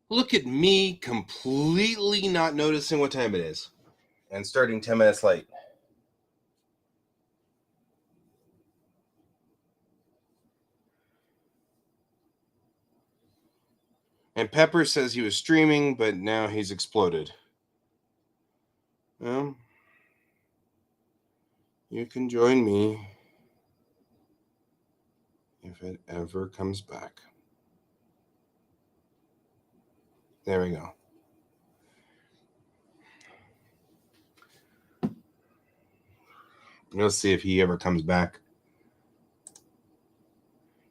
Look at me completely not noticing what time it is and starting 10 minutes late. And Pepper says he was streaming, but now he's exploded. Well, you can join me if it ever comes back. There we go. We'll see if he ever comes back.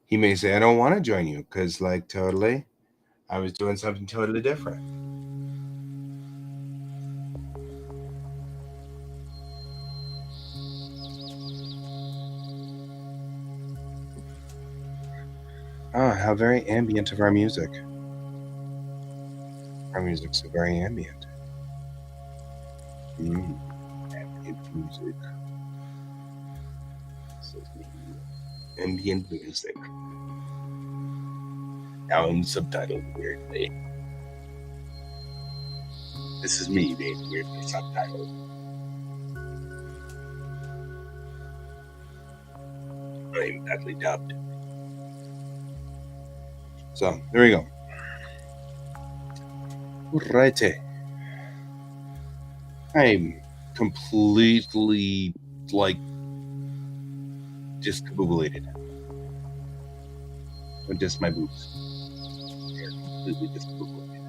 He may say, I don't want to join you because, like, totally, I was doing something totally different. Ah, how very ambient of our music. Our music's so very ambient. Ambient music. Ambient music. Now I'm subtitled weirdly. This is me being weirdly subtitled. I'm badly dubbed. So, there we go. Righty. I'm completely, like, discombobulated. Or just my boobs. They're completely discombobulated.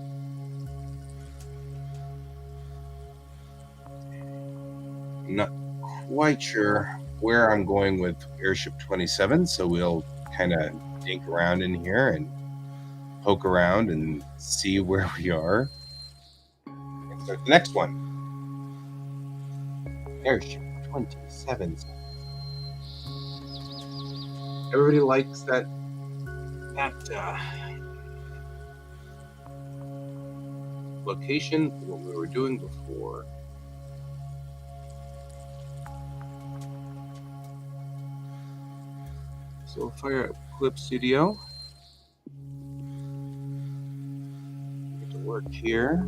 I'm not quite sure where I'm going with Airship 27, so we'll kind of dink around in here and poke around and see where we are. And start the next one. Airship 27. Everybody likes that location, what we were doing before. So we'll fire up Clip Studio. Get to work here.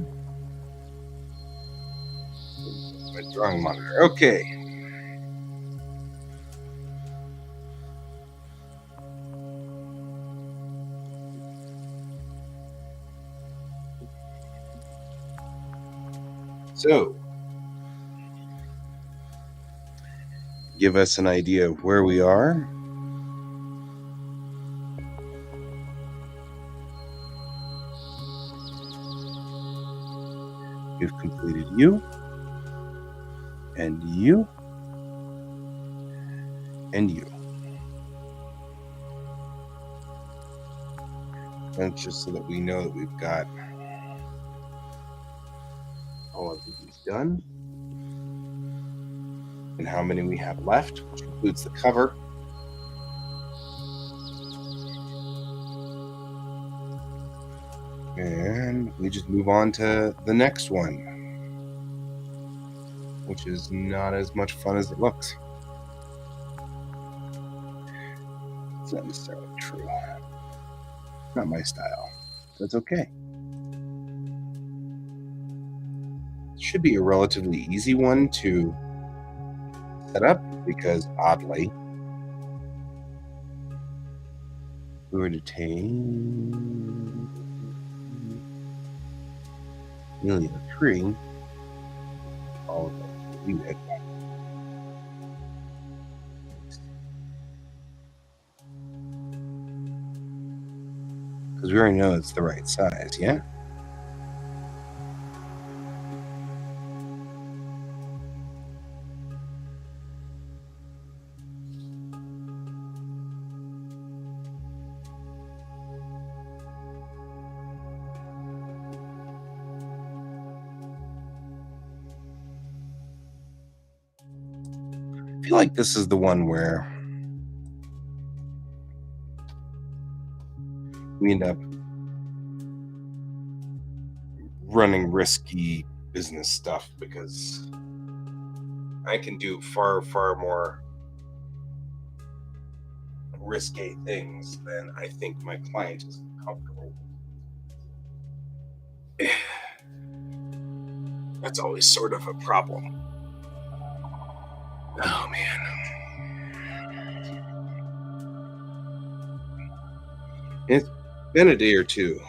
My drawing monitor. Okay. So, give us an idea of where we are. You've completed you, and you, and you. And just so that we know that we've got all of these done. And how many we have left, which includes the cover. And we just move on to the next one, which is not as much fun as it looks. It's not necessarily true. Not my style. That's okay. It should be a relatively easy one to set up because, oddly, we were to take nearly a tree. All of those unit. Because we already know it's the right size, yeah? I feel like this is the one where we end up running risky business stuff because I can do far, far more risque things than I think my client is comfortable with. That's always sort of a problem. Oh, man. It's been a day or two.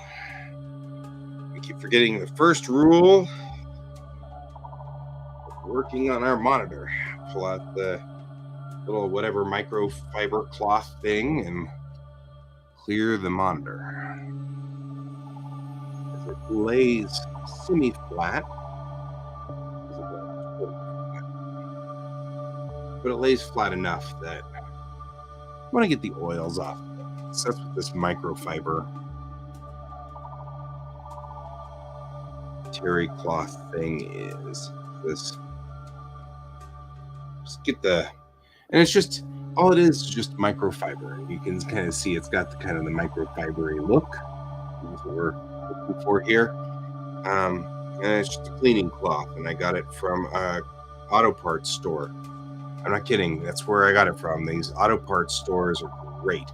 We keep forgetting the first rule of working on our monitor. Pull out the little whatever microfiber cloth thing and clear the monitor. As it lays semi-flat, but it lays flat enough that I want to get the oils off. So that's what this microfiber terry cloth thing is. This just get the, and it's just all it is just microfiber. You can kind of see it's got the kind of the microfibery look. That's what we're looking for here. And it's just a cleaning cloth, and I got it from a auto parts store. I'm not kidding. That's where I got it from. These auto parts stores are great.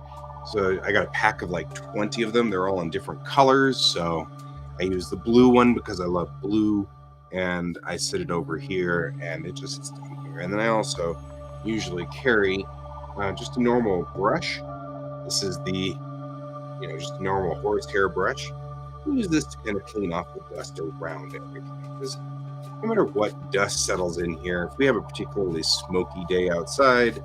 So I got a pack of like 20 of them. They're all in different colors. So I use the blue one because I love blue, and I sit it over here, and it just sits down here. And then I also usually carry just a normal brush. This is the, just a normal horsehair brush. I use this to kind of clean off the dust around everything. Because no matter what dust settles in here, if we have a particularly smoky day outside,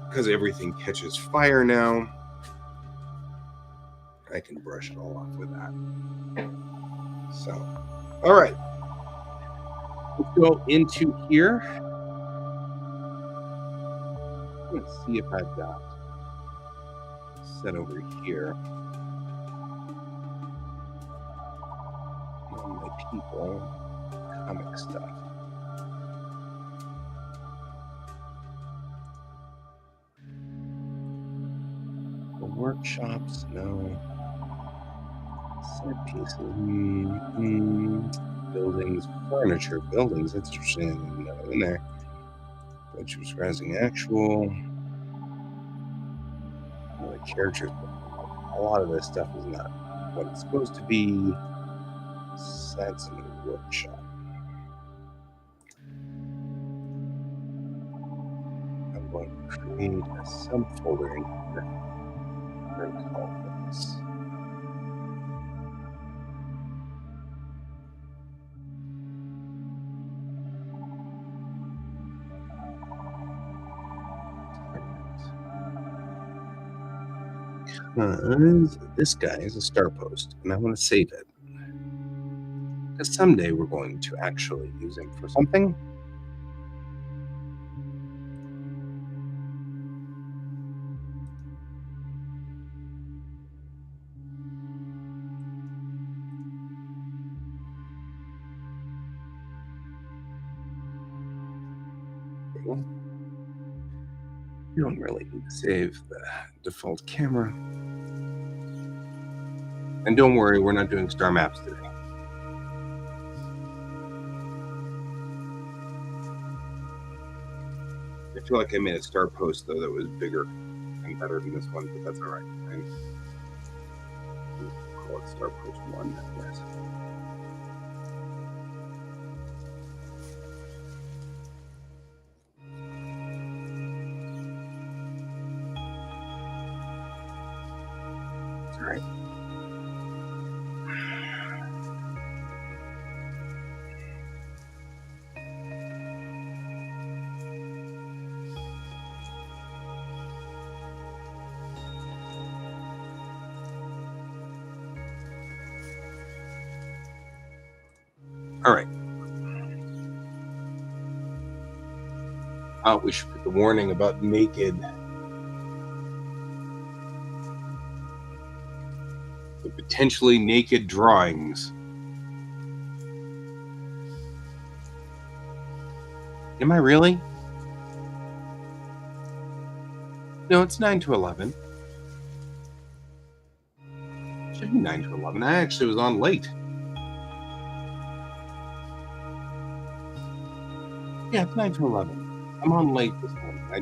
because everything catches fire now, I can brush it all off with that. So, all right. Let's go into here. Let's see if I've got set over here. On my people, comic stuff. The workshops, no. Set pieces, buildings, furniture, buildings. That's interesting. No, in there. Adventures Rising Actual. The characters. A lot of this stuff is not what it's supposed to be. Sets in the workshop. I'm going to create a subfolder in here. We're going to call this. This guy is a star post, and I want to save it. Because someday we're going to actually use him for something. You don't really need to save the default camera. And don't worry, we're not doing star maps today. I feel like I made a star post, though, that was bigger and better than this one, but that's all right. I'll call it star post 1, I guess. All right. All right. We should put the warning about naked. The potentially naked drawings. Am I really? No, it's 9 to 11. It should be 9 to 11. I actually was on late. Yeah, it's 9 to 11. I'm on late this morning. I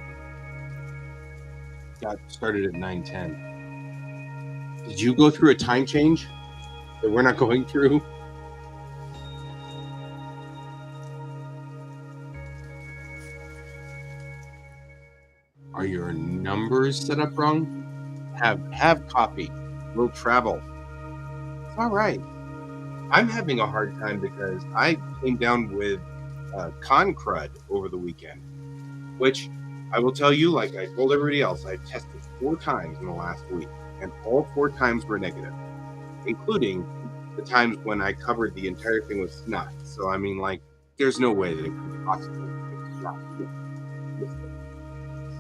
got started at 9:10. Did you go through a time change that we're not going through? numbers set up wrong. Have coffee. We'll travel. It's all right. I'm having a hard time because I came down with con crud over the weekend, which I will tell you, like I told everybody else, I tested 4 times in the last week, and all 4 times were negative, including the times when I covered the entire thing with snot. So I mean, like, there's no way that it could possibly be snot.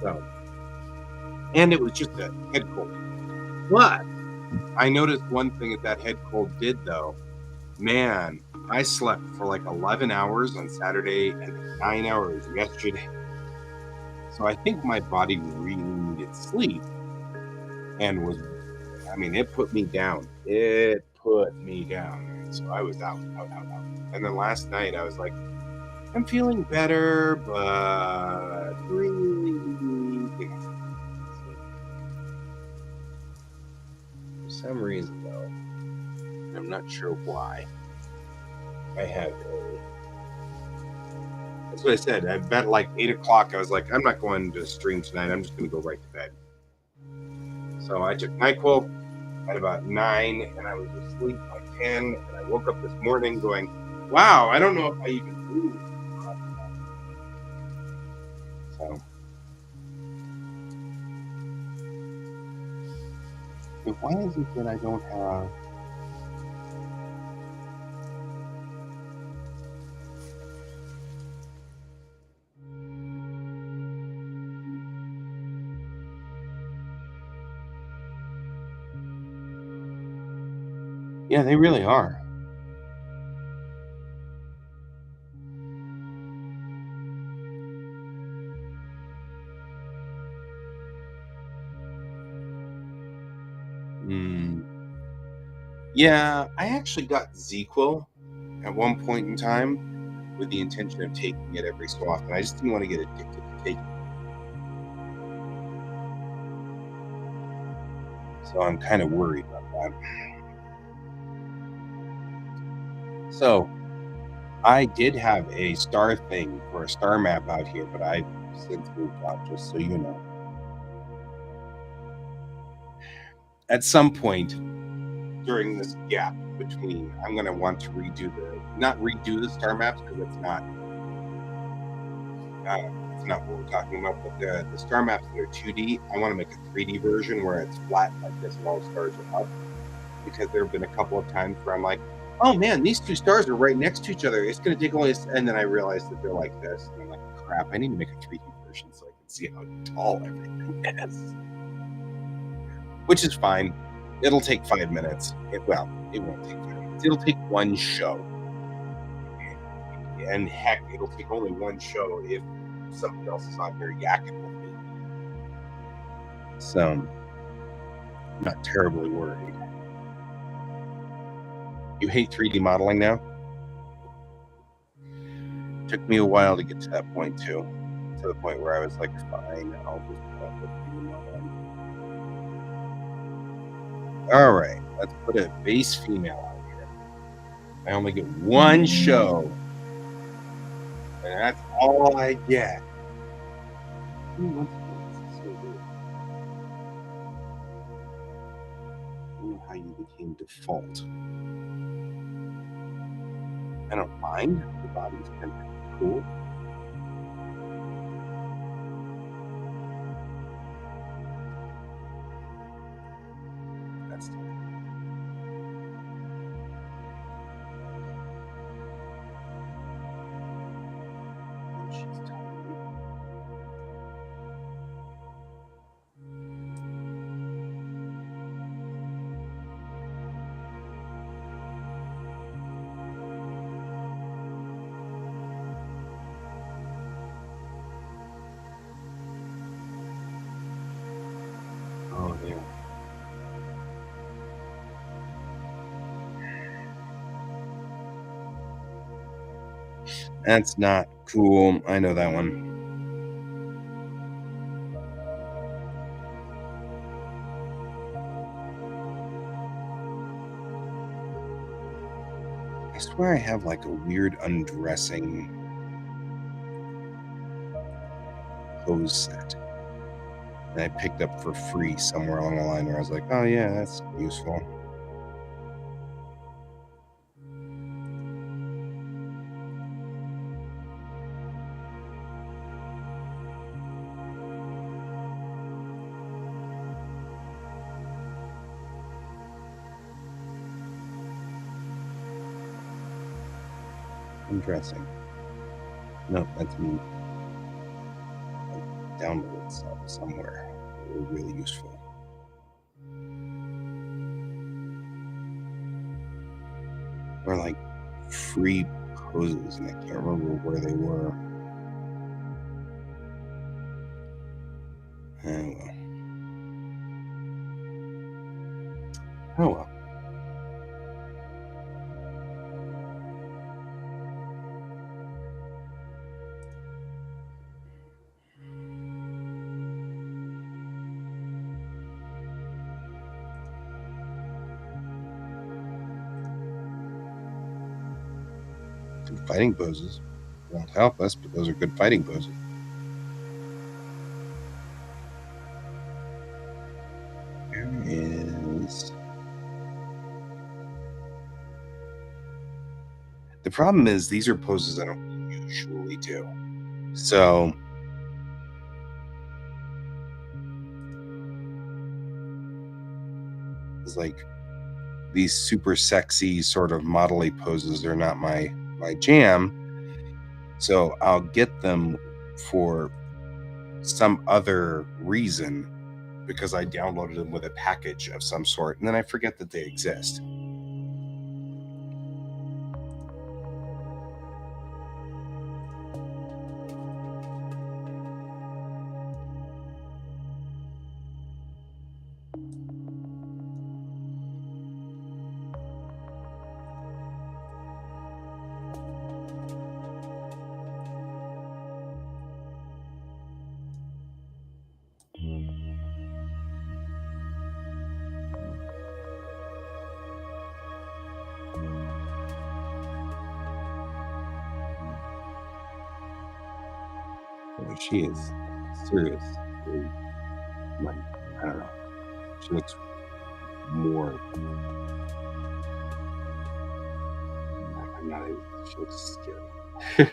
So, and it was just a head cold. But I noticed one thing that head cold did, though. Man, I slept for like 11 hours on Saturday and 9 hours yesterday. So I think my body really needed sleep and I mean, it put me down. It put me down. So I was out. And then last night I was like, I'm feeling better, but really, for some reason though, I'm not sure why, I have that's what I said. I bet like 8 o'clock. I was like, I'm not going to stream tonight. I'm just going to go right to bed. So I took NyQuil at about 9, and I was asleep by 10. And I woke up this morning going, wow, I don't know if I even moved. So, why is it that I don't have? Yeah, they really are. Yeah, I actually got ZQuil at one point in time with the intention of taking it every so often. I just didn't want to get addicted to taking it. So I'm kind of worried about that. So I did have a star thing for a star map out here, but I've since moved out, just so you know. At some point during this gap between, I'm going to want to not redo the star maps because it's not what we're talking about, but the star maps that are 2D, I want to make a 3D version where it's flat like this and all the stars are up. Because there have been a couple of times where I'm like, oh man, these 2 stars are right next to each other. It's going to take only, and then I realized that they're like this. And I'm like, crap, I need to make a 3D version so I can see how tall everything is. Which is fine. It'll take 5 minutes. It won't take 5 minutes. It'll take one show. And heck, it'll take only one show if somebody else is on here yakking with me. So, I'm not terribly worried. You hate 3D modeling now? Took me a while to get to that point too. To the point where I was like, fine, I'll just put up with 3D modeling. Alright, let's put a base female out here. I only get one show. And that's all I get. Ooh, how you became default. I don't mind. The body's kind of cool. That's she's tiny. Oh, yeah. That's not cool. I know that one. I swear I have like a weird undressing pose set. And I picked up for free somewhere along the line where I was like, oh yeah, that's useful. Interesting. No, that's me. I downloaded some somewhere. They were really useful. Or like free poses, and I can't remember where they were. Oh well. Oh well. Good fighting poses won't help us, but those are good fighting poses. There is. The problem is these are poses I don't usually do. So it's like these super sexy sort of modelly poses are not my jam. So I'll get them for some other reason because I downloaded them with a package of some sort, and then I forget that they exist. Boy, she is seriously like, I don't know. She looks more. I'm not even. She looks scary.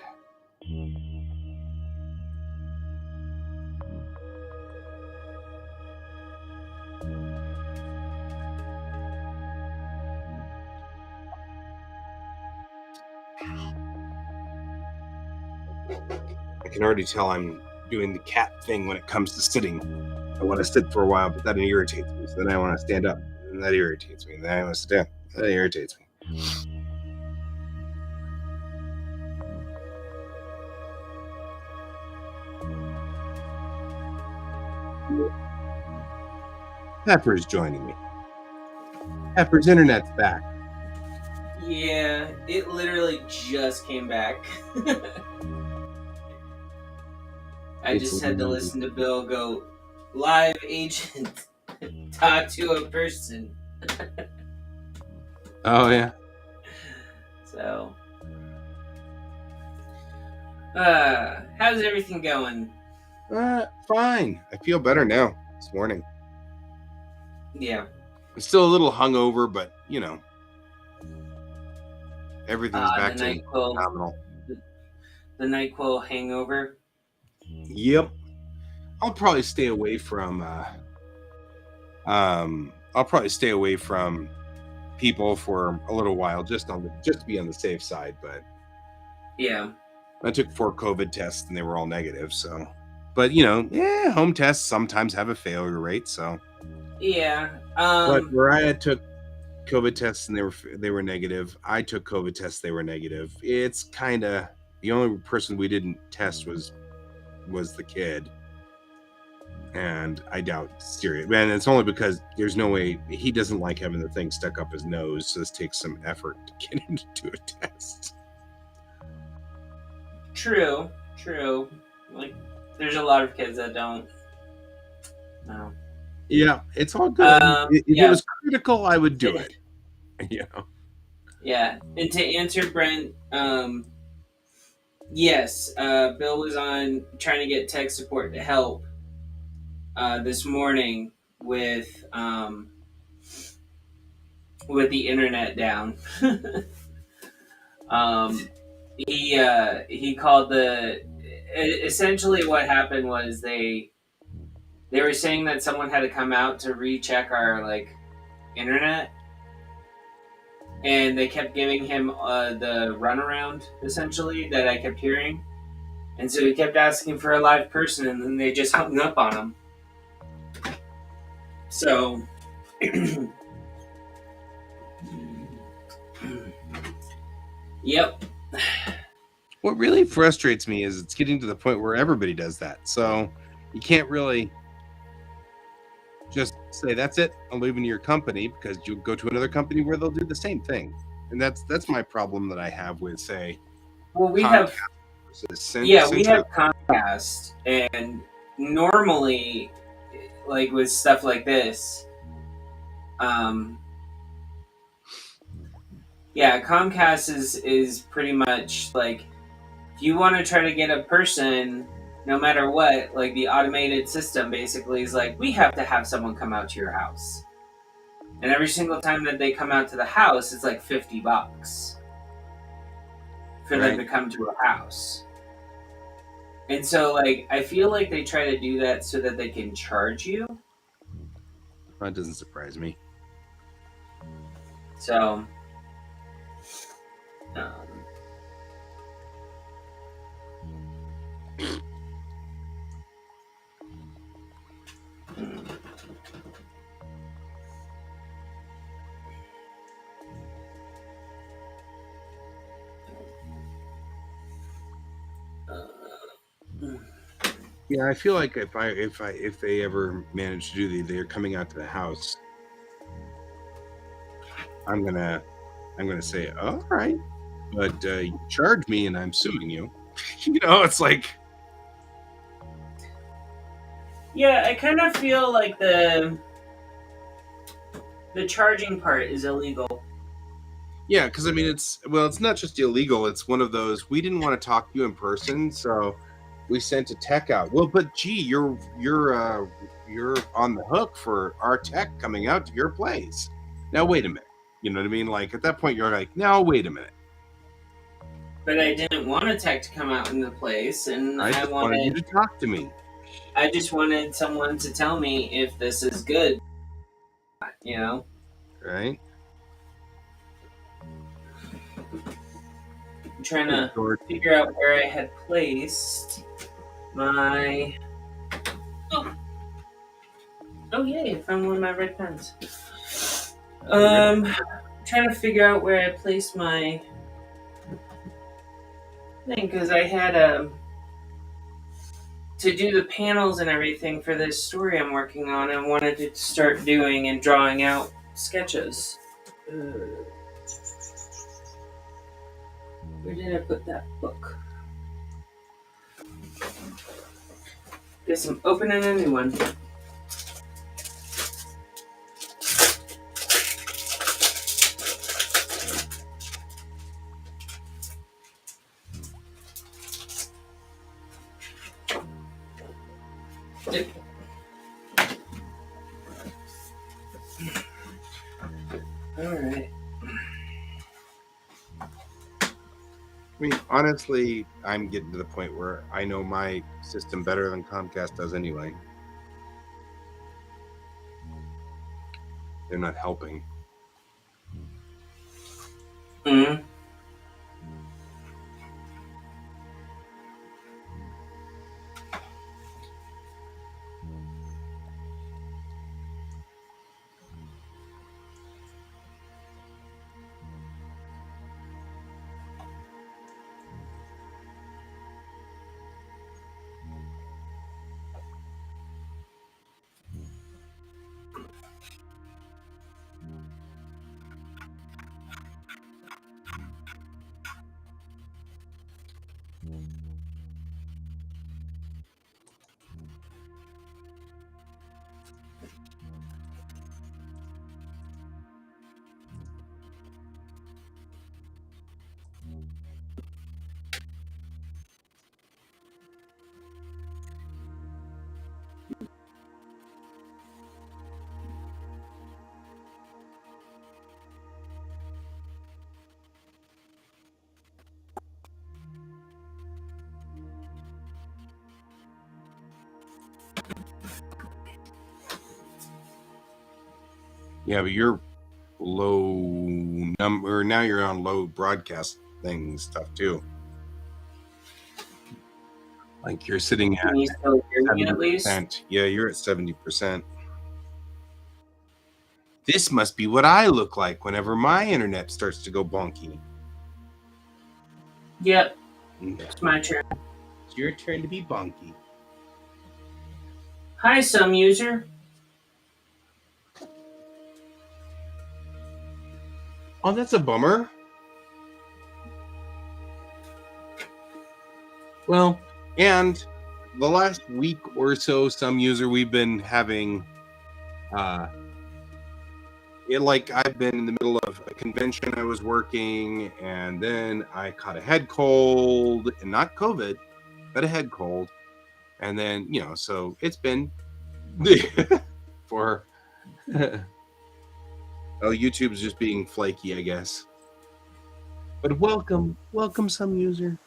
I can already tell I'm doing the cat thing when it comes to sitting. I want to sit for a while, but that irritates me. So then I want to stand up, and that irritates me. And then I want to sit down. That irritates me. Pepper's joining me. Pepper's internet's back. Yeah, it literally just came back. I just had to listen to Bill go, live agent, talk to a person. Oh, yeah. So, how's everything going? Fine. I feel better now this morning. Yeah. I'm still a little hungover, but, you know, everything's back to nominal. The NyQuil hangover? Yep. I'll probably stay away from, people for a little while, just to be on the safe side. But yeah, I took 4 COVID tests and they were all negative. So, but you know, home tests sometimes have a failure rate. So, yeah. But Mariah took COVID tests and they were negative. I took COVID tests, they were negative. It's kind of the only person we didn't test was the kid. And I doubt serious. And it's only because there's no way he doesn't like having the thing stuck up his nose. So this takes some effort to get him to do a test. True. Like, there's a lot of kids that don't. No. Yeah, it's all good. If it was critical, I would do it. Yeah. Yeah, and to answer Brent, yes, Bill was on trying to get tech support to help. this morning with the internet down. um, he called essentially what happened was they were saying that someone had to come out to recheck our internet, and they kept giving him the runaround essentially that I kept hearing, and so he kept asking for a live person, and then they just hung up on him. So yep. What really frustrates me is it's getting to the point where everybody does that. So you can't really just say that's it, I'm leaving your company, because you'll go to another company where they'll do the same thing. And that's my problem that I have with, say, Well, we Comcast have versus yeah, we Central. have Comcast, and normally, like with stuff like this, um, yeah, Comcast is pretty much like if you want to try to get a person, no matter what, like the automated system basically is like we have to have someone come out to your house, and every single time that they come out to the house, it's like $50 for them to Right. come to a house. And so, like, I feel like they try to do that so that they can charge you. That doesn't surprise me. So, Yeah, I feel like if they ever manage to do they're coming out to the house, I'm gonna say, all right, but you charge me and I'm suing you. It's like, yeah, I kind of feel like the charging part is illegal. yeah, because I mean, it's not just illegal. It's one of those, we didn't want to talk to you in person, so we sent a tech out. Well, but gee, you're on the hook for our tech coming out to your place. Now wait a minute. You know what I mean? Like at that point, you're like, now wait a minute. But I didn't want a tech to come out in the place, and I I just wanted you wanted, to talk to me, I just wanted someone to tell me if this is good, you know? right? I'm trying Good to Lord. figure out where I had placed my. Oh, oh yay! I found one of my red pens. Trying to figure out where I placed my thing because I had to do the panels and everything for this story I'm working on, and wanted to start doing and drawing out sketches. Where did I put that book? Guess I'm opening a new one. Alright. I mean, honestly, I'm getting to the point where I know my system better than Comcast does anyway. They're not helping. Mm-hmm. Yeah, but you're low number. Now you're on low broadcast thing stuff too. Like you're sitting at Can you still hear me at least? 70%. Yeah, you're at 70%. This must be what I look like whenever my internet starts to go bonky. Yep, It's it's my turn. your turn to be bonky. Hi, some user. Oh, that's a bummer. Well, and the last week or so, some user we've been having like I've been in the middle of a convention I was working, and then I caught a head cold, and not COVID, but a head cold. And then, so it's been for well, YouTube's just being flaky, I guess. But welcome some user.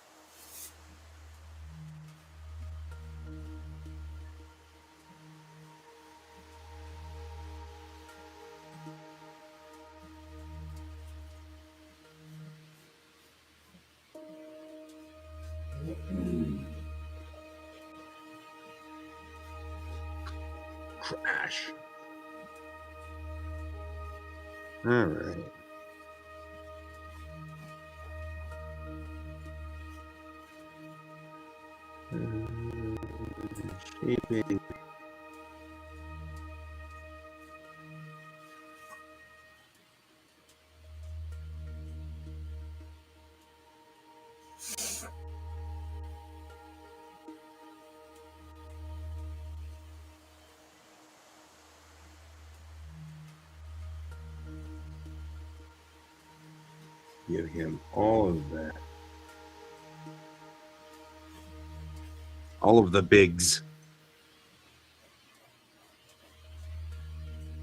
Crash. All right. Shaping. Give him all of that. All of the bigs.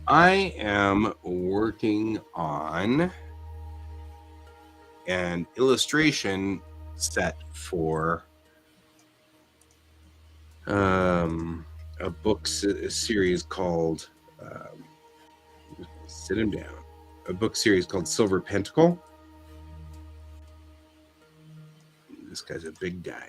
I am working on an illustration set for a book series called sit him down. A book series called Silver Pentacle. This guy's a big guy.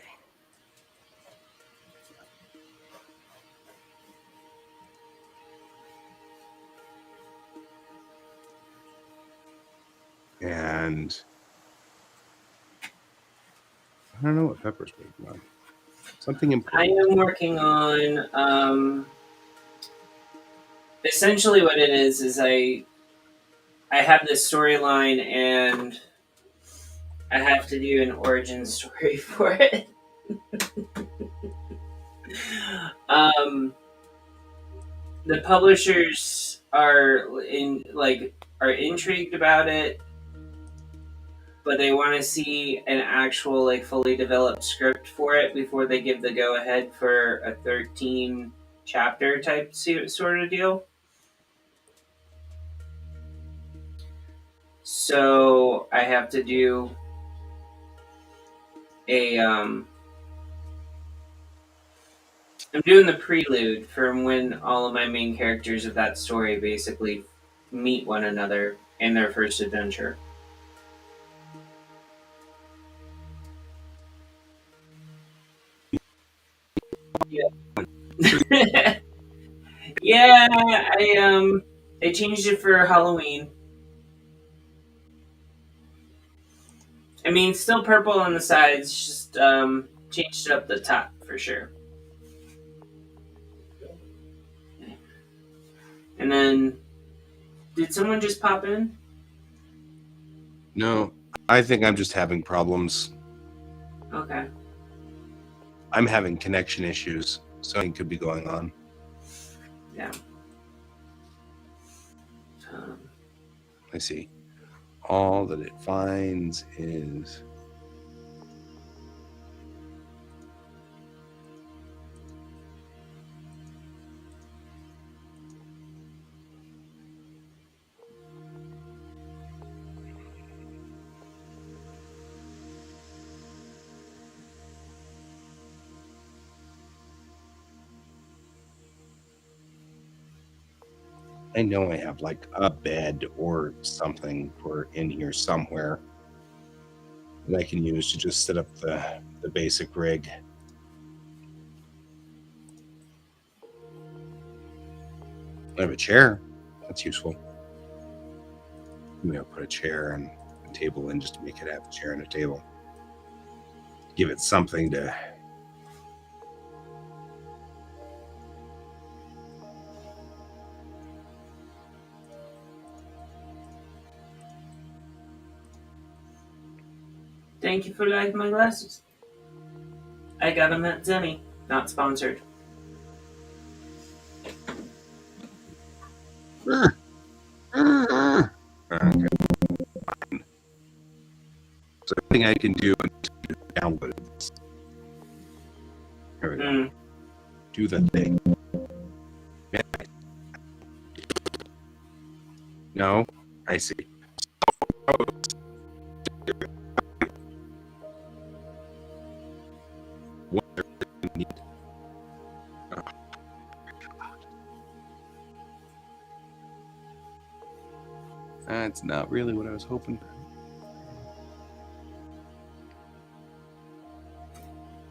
And I don't know what Pepper's working on. Something I important. am working on essentially what it is I have this storyline and I have to do an origin story for it. um, the publishers are intrigued about it, but they want to see an actual fully developed script for it before they give the go ahead for a 13 chapter type sort of deal. So I have to do a I'm doing the prelude from when all of my main characters of that story basically meet one another in their first adventure. Yeah. Yeah, I changed it for Halloween. I mean, still purple on the sides, just changed it up the top for sure. And then, did someone just pop in? No, I think I'm just having problems. Okay. I'm having connection issues. Something could be going on. Yeah. Um, I see. All that it finds is I know I have like a bed or something for in here somewhere that I can use to just set up the basic rig. I have a chair. That's useful. Maybe I'll put a chair and a table in just to make it have a chair and a table. Give it something to. Thank you for liking my glasses. I got them at Zenny. Not sponsored. Okay. So everything I can do is download this. Here we go. Do the thing. No, I see. What I need. That's not really what I was hoping.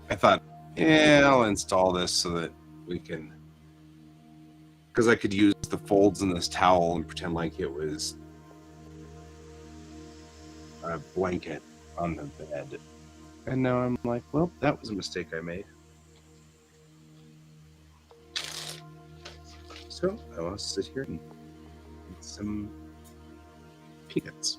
I thought, yeah, I'll install this so that we can, because I could use the folds in this towel and pretend like it was a blanket on the bed. And now I'm like, well, that was a mistake I made. So I will sit here and eat some peanuts.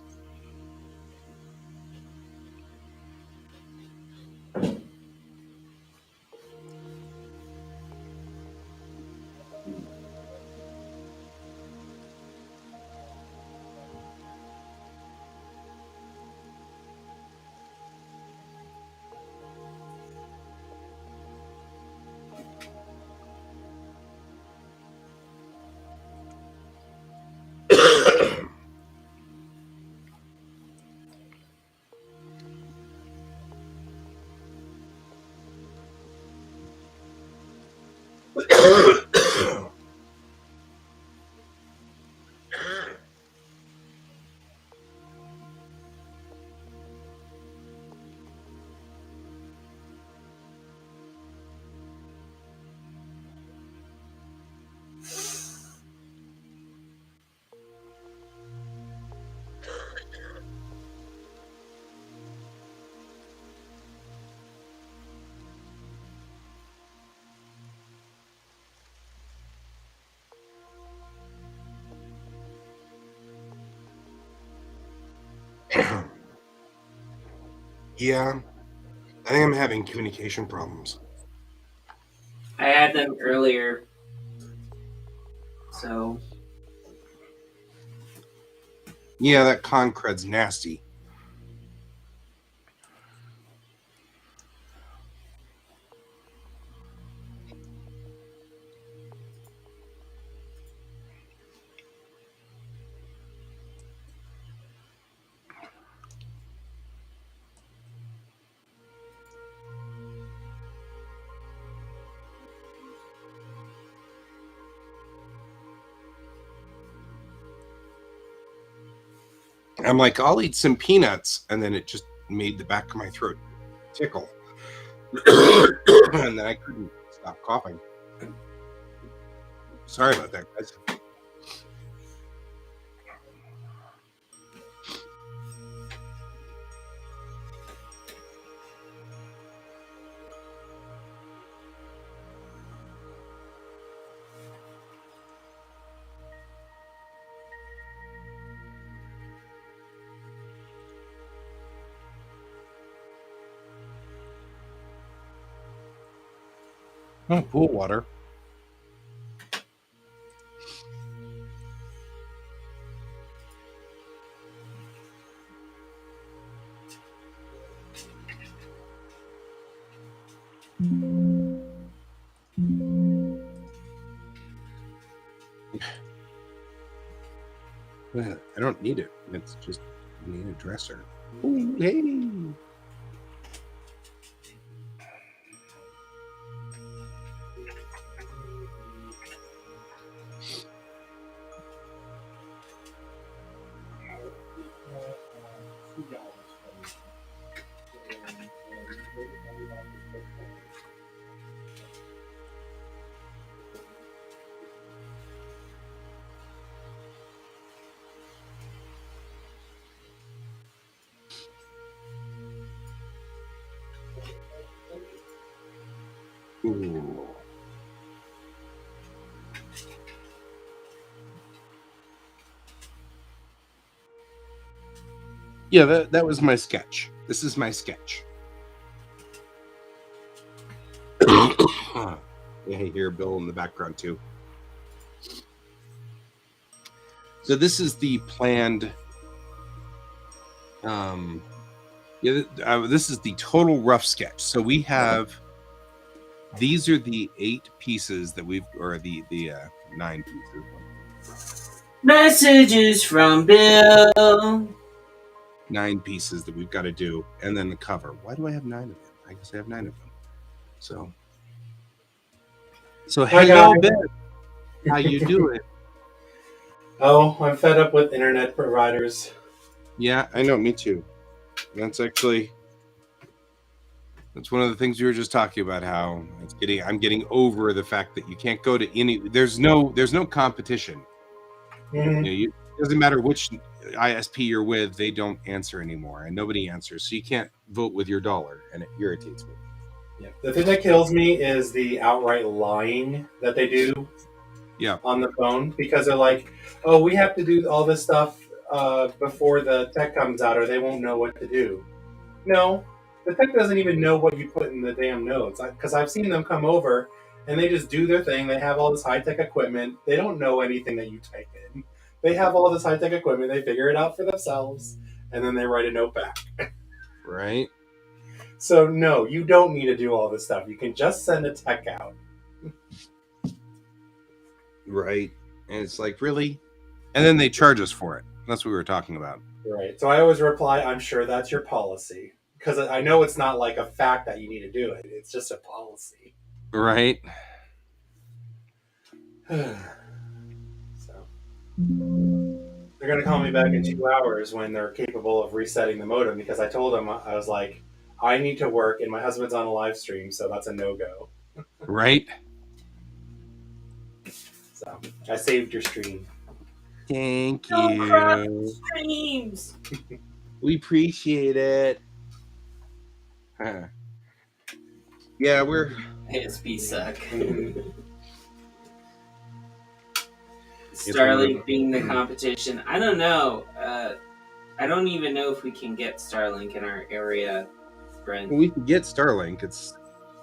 Yeah, I think I'm having communication problems. I had them earlier. So. Yeah, that concret's nasty. I'm like, I'll eat some peanuts, and then it just made the back of my throat tickle. And then I couldn't stop coughing. Sorry about that, guys. Oh, pool water. I don't need it. It's just I need a dresser. Ooh, hey. Ooh. Yeah, that was my sketch. This is my sketch. Yeah, I hear Bill in the background too. So this is the planned. This is the total rough sketch. So we have. These are the 8 pieces that we've, or the 9 pieces. Messages from Bill. 9 pieces that we've got to do, and then the cover. Why do I have 9 of them? I guess I have 9 of them. So Hi, hello, guys. Ben. How you doing? Oh, I'm fed up with internet providers. Yeah, I know. Me too. That's one of the things we were just talking about. How I'm getting over the fact that you can't go to any. There's no competition. Mhm. It doesn't matter which ISP you're with; they don't answer anymore, and nobody answers. So you can't vote with your dollar, and it irritates me. Yeah. The thing that kills me is the outright lying that they do Yeah, on the phone because they're like, "Oh, we have to do all this stuff before the tech comes out, or they won't know what to do." No, the tech doesn't even know what you put in the damn notes because I've seen them come over and they just do their thing. They have all this high tech equipment. They don't know anything that you type in. They have all this high tech equipment. They figure it out for themselves, and then they write a note back. right. So no, you don't need to do all this stuff. You can just send a tech out. Right. And it's like, really? And then they charge us for it. That's what we were talking about. Right. So I always reply, I'm sure that's your policy. Because I know it's not like a fact that you need to do it. It's just a policy. Right. So they're going to call me back in 2 hours when they're capable of resetting the modem because I told them, I was like, I need to work and my husband's on a live stream, so that's a no-go. Right. So I saved your stream. Thank Don't cross you. streams. We appreciate it. Huh. Yeah, we're ASP suck. It's Starlink being the competition. I don't know. I don't even know if we can get Starlink in our area, Brent. we can get Starlink. It's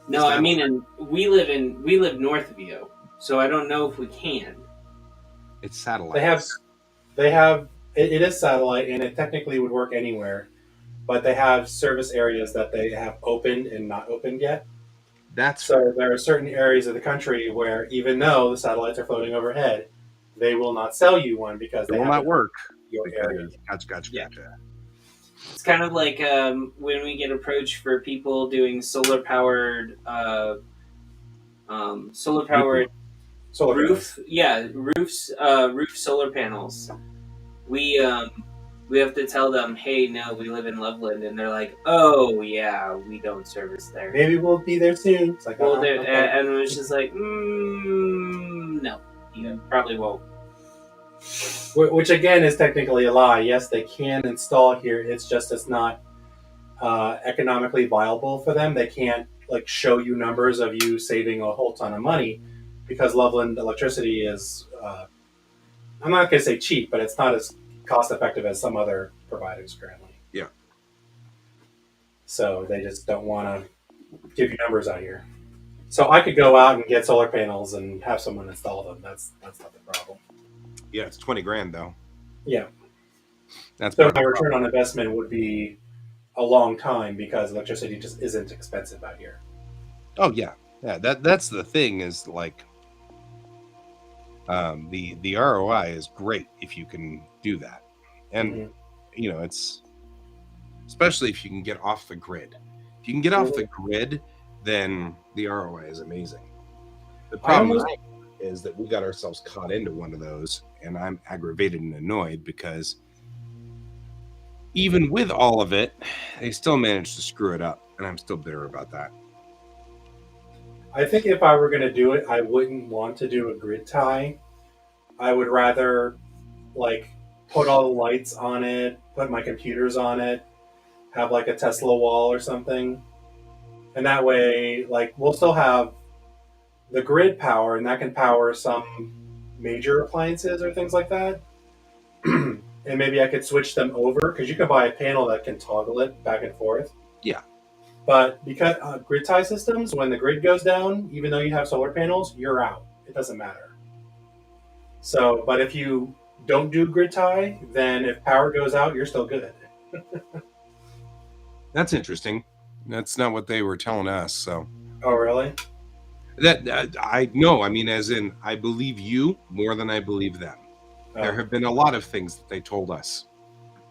No, I mean, we live north of you, so I don't know if we can. It's satellite. They have it is satellite and it technically would work anywhere, but they have service areas that they have opened and not opened yet. That's So there are certain areas of the country where even though the satellites are floating overhead, they will not sell you one because it they will have not work. your area. Gotcha. Yeah. It's kind of like when we get approached for people doing solar powered Solar roof, panels. yeah, roof solar panels. We have to tell them, hey, no, we live in Loveland, and they're like, oh yeah, we don't service there. Maybe we'll be there soon. It's like, Well, okay. and it was just like, no, you probably won't. Which again is technically a lie. Yes, they can install here. It's just it's not economically viable for them. They can't like show you numbers of you saving a whole ton of money because Loveland electricity is. I'm not going to say cheap, but it's not as cost effective as some other providers currently. Yeah. So they just don't want to give you numbers out here. So I could go out and get solar panels and have someone install them. That's not the problem. Yeah, it's $20,000 though. Yeah. That's so my return on investment would be a long time because electricity just isn't expensive out here. Oh yeah. That's the thing is like the ROI is great if you can do that, and it's especially if you can get off the grid. If you can get off the grid, then the ROI is amazing. The problem is that we got ourselves caught into one of those, and I'm aggravated and annoyed because even with all of it, they still managed to screw it up, and I'm still bitter about that. I think if I were going to do it, I wouldn't want to do a grid tie. I would rather like put all the lights on it, put my computers on it, have like a Tesla wall or something, and that way, like we'll still have the grid power, and that can power some major appliances or things like that. And maybe I could switch them over because you can buy a panel that can toggle it back and forth. Yeah. But because grid tie systems, when the grid goes down, even though you have solar panels, you're out. It doesn't matter. So, but if you don't do grid tie, then if power goes out, you're still good. That's interesting. That's not what they were telling us. So Oh, really? that I know. I mean, as in, I believe you more than I believe them. There Oh, have been a lot of things that they told us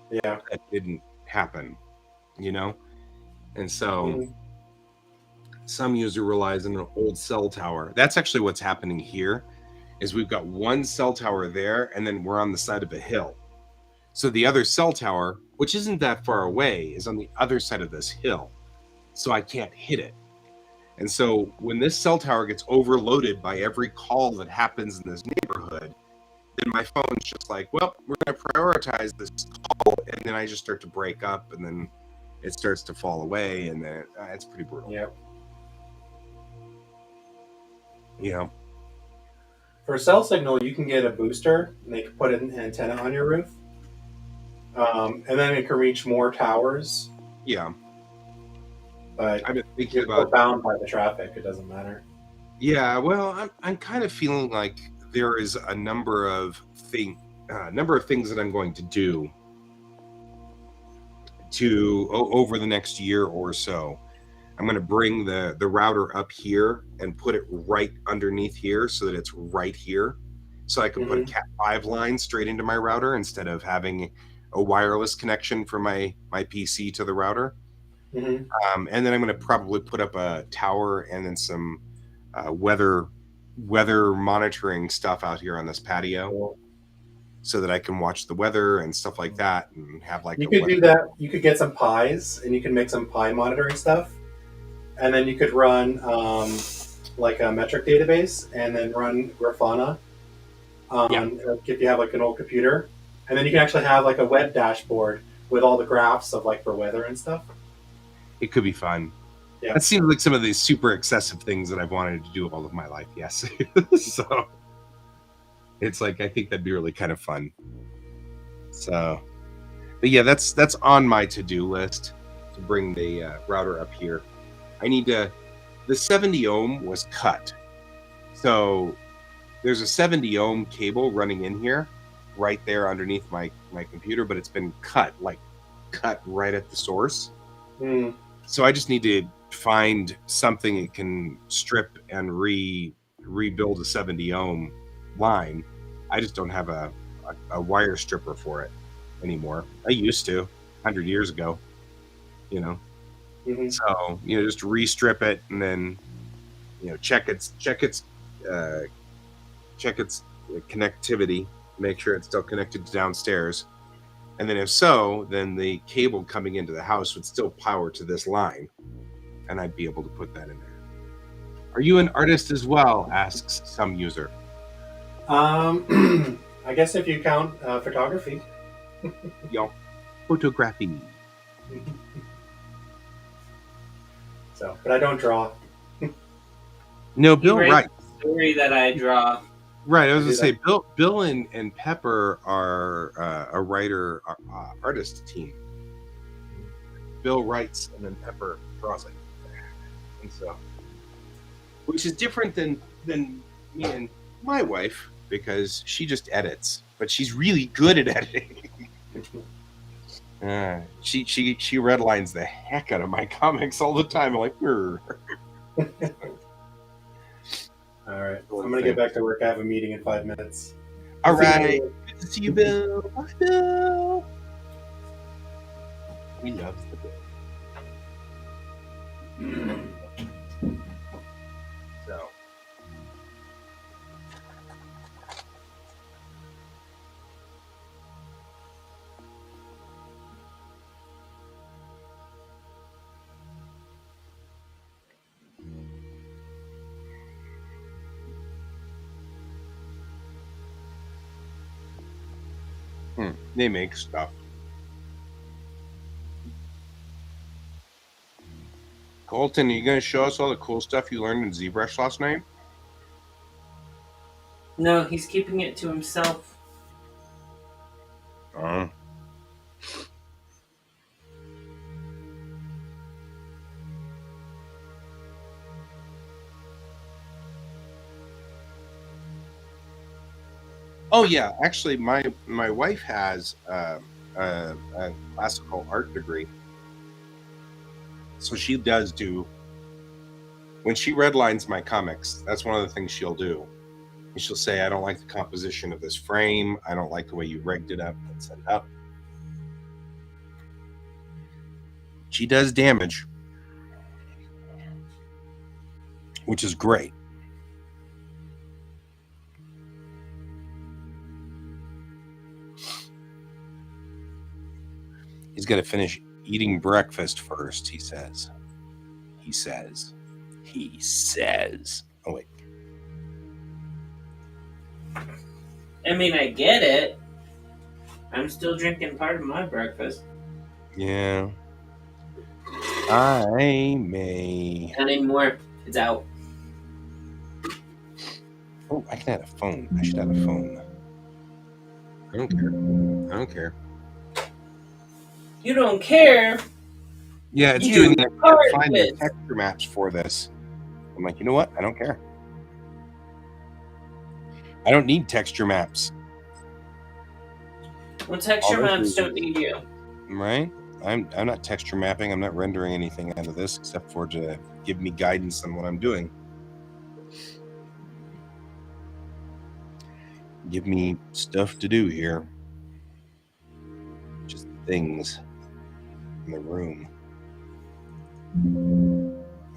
yeah. that didn't happen, you know? And so Mhm. some user relies on an old cell tower. That's actually what's happening here is we've got one cell tower there, and then we're on the side of a hill. So the other cell tower, which isn't that far away, is on the other side of this hill. So I can't hit it. And so when this cell tower gets overloaded by every call that happens in this neighborhood, then my phone's just like, well, we're going to prioritize this call. And then I just start to break up, and then it starts to fall away. And then it's pretty brutal. Yep. You know? For cell signal, you can get a booster, and they can put an antenna on your roof, and then it can reach more towers. Yeah. But I've been thinking you're still about. bound by the traffic. It doesn't matter. Yeah, well, I'm kind of feeling like there is a number of things that I'm going to do over the next year or so. I'm going to bring the router up here and put it right underneath here so that it's right here, so I can put a Mhm. Cat5 line straight into my router instead of having a wireless connection from my PC to the router. Mhm. And then I'm going to probably put up a tower and then some weather monitoring stuff out here on this patio, Cool. so that I can watch the weather and stuff like that, and have like You a could weather. do that. You could get some pies, and you can make some pie monitoring stuff, and then you could run like a metric database, and then run Grafana Yeah, on if you have like an old computer, and then you can actually have like a web dashboard with all the graphs of like for weather and stuff. it could be fun. Yeah. That seems like some of these super excessive things that I've wanted to do all of my life. Yes. So it's like, I think that'd be really kind of fun. So, but yeah, that's on my to-do list, to bring the router up here. I need to. The 70 ohm was cut, so there's a 70 ohm cable running in here, right there underneath my computer, but it's been cut right at the source. Mm. So I just need to find something that can strip and rebuild a 70 ohm line. I just don't have a wire stripper for it anymore. I used to 100 years ago, you know. Mhm. So, just restrip it, and then check its connectivity, make sure it's still connected to downstairs. And then if so, then the cable coming into the house would still power to this line, and I'd be able to put that in there. Are you an artist as well? Asks some user. I guess if you count photography. Photography. So, but I don't draw. No, He Bill writes Wright. the story that I draw. Right, I was I gonna do say Bill and Pepper are a writer artist team. Bill writes, and then Pepper draws it, and so, which is different than me and my wife, because she just edits, but she's really good at editing. She redlines the heck out of my comics all the time. I'm like, All right. I'm gonna get back to work. I have a meeting in 5 minutes. all See you right, later. good to see you, Bill. Bye, Bill. He loves the Bill. So, They make stuff. Colton, are you going to show us all the cool stuff you learned in ZBrush last night? No, he's keeping it to himself. Oh yeah, actually, my wife has a classical art degree, so she does do. When she redlines my comics, that's one of the things she'll do. And she'll say, "I don't like the composition of this frame. I don't like the way you rigged it up and set it up." She does damage, which is great. He's got to finish eating breakfast first, he says. He says. Oh, wait. I mean, I get it. I'm still drinking part of my breakfast. Yeah. I may. Not anymore. It's out. Oh, I can add a phone. I should add a phone. I don't care. You don't care? Yeah, it's You doing that. I part can't find the with. texture maps for this. I'm like, you know what? I don't care. I don't need texture maps. Well, texture All this maps is- don't need you. Right? I'm not texture mapping. I'm not rendering anything out of this except for to give me guidance on what I'm doing. Give me stuff to do here. Just things in the room.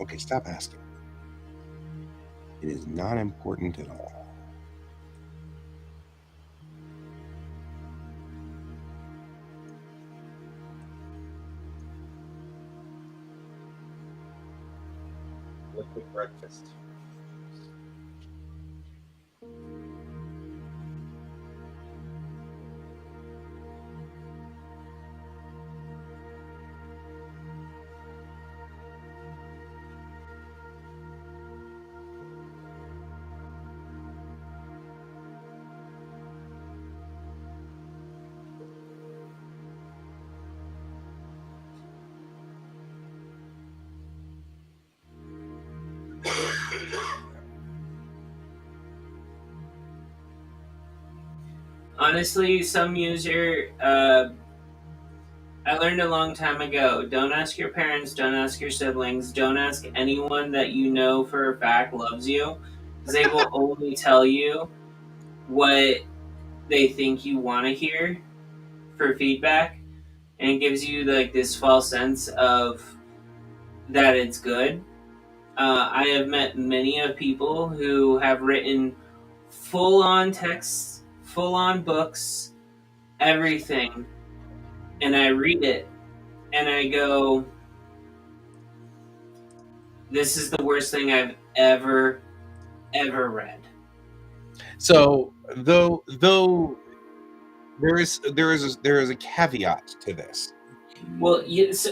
Okay, stop asking. It is not important at all. Liquid breakfast. Honestly, some user, I learned a long time ago, don't ask your parents, don't ask your siblings, don't ask anyone that you know for a fact loves you, because they will only tell you what they think you want to hear for feedback, and it gives you like this false sense of that it's good. I have met many of people who have written full-on texts, full-on books, everything, and I read it and I go, this is the worst thing I've ever read. So though there is a caveat to this. Well,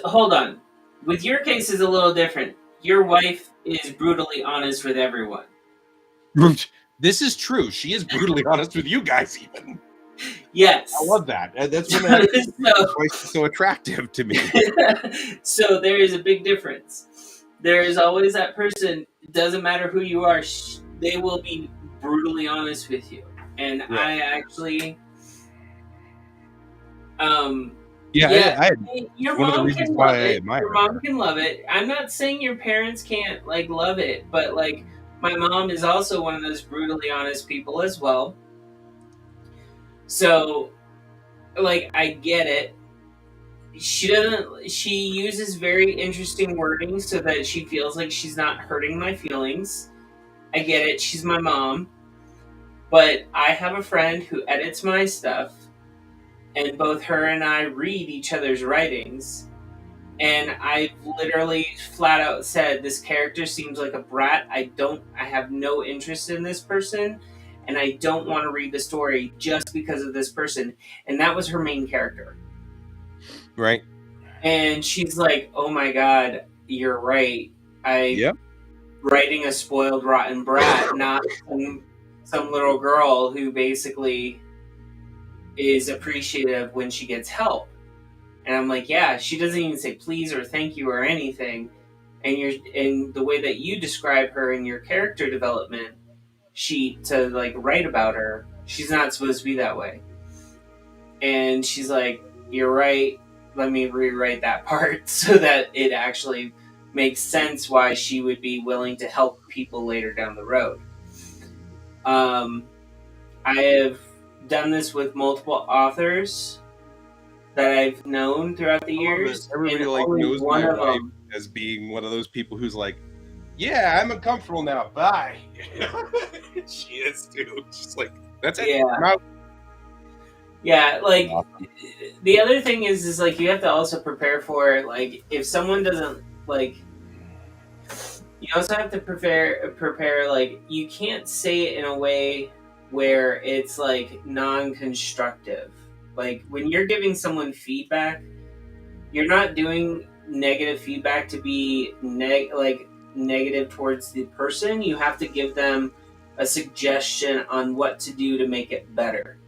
hold on. With your case is a little different. Your wife is brutally honest with everyone. This is true. She is brutally honest with you guys, even. Yes. I love that. That's one of the voice so attractive to me. So there is a big difference. There is always that person. It doesn't matter who you are. They will be brutally honest with you. And Yeah. I actually, your one of the mom reasons can why love I it. admire Your mom her. can love it. I'm not saying your parents can't like love it, but like my mom is also one of those brutally honest people as well. So, like, I get it. She uses very interesting wording so that she feels like she's not hurting my feelings. I get it. She's my mom. But I have a friend who edits my stuff, and both her and I read each other's writings. And I've literally flat out said, this character seems like a brat. I have no interest in this person. and I don't want to read the story just because of this person. And that was her main character. Right. And she's like, oh my God, you're right. Yep. Writing a spoiled, rotten brat, not some little girl who basically is appreciative when she gets help. And I'm like, yeah, she doesn't even say please or thank you or anything. And the way that you describe her in your character development sheet to like write about her, she's not supposed to be that way. And she's like, you're right. Let me rewrite that part so that it actually makes sense why she would be willing to help people later down the road. I have done this with multiple authors that I've known throughout the years. Everybody and like only knows one my of wife them, as being one of those people who's like, yeah, I'm uncomfortable now. Bye. She is too. She's like, that's it. Yeah. I'm out. Yeah, like Awesome. the other thing is like you have to also prepare for like if someone doesn't like. You also have to prepare like you can't say it in a way where it's like non-constructive. Like when you're giving someone feedback, you're not doing negative feedback to be negative towards the person. You have to give them a suggestion on what to do to make it better.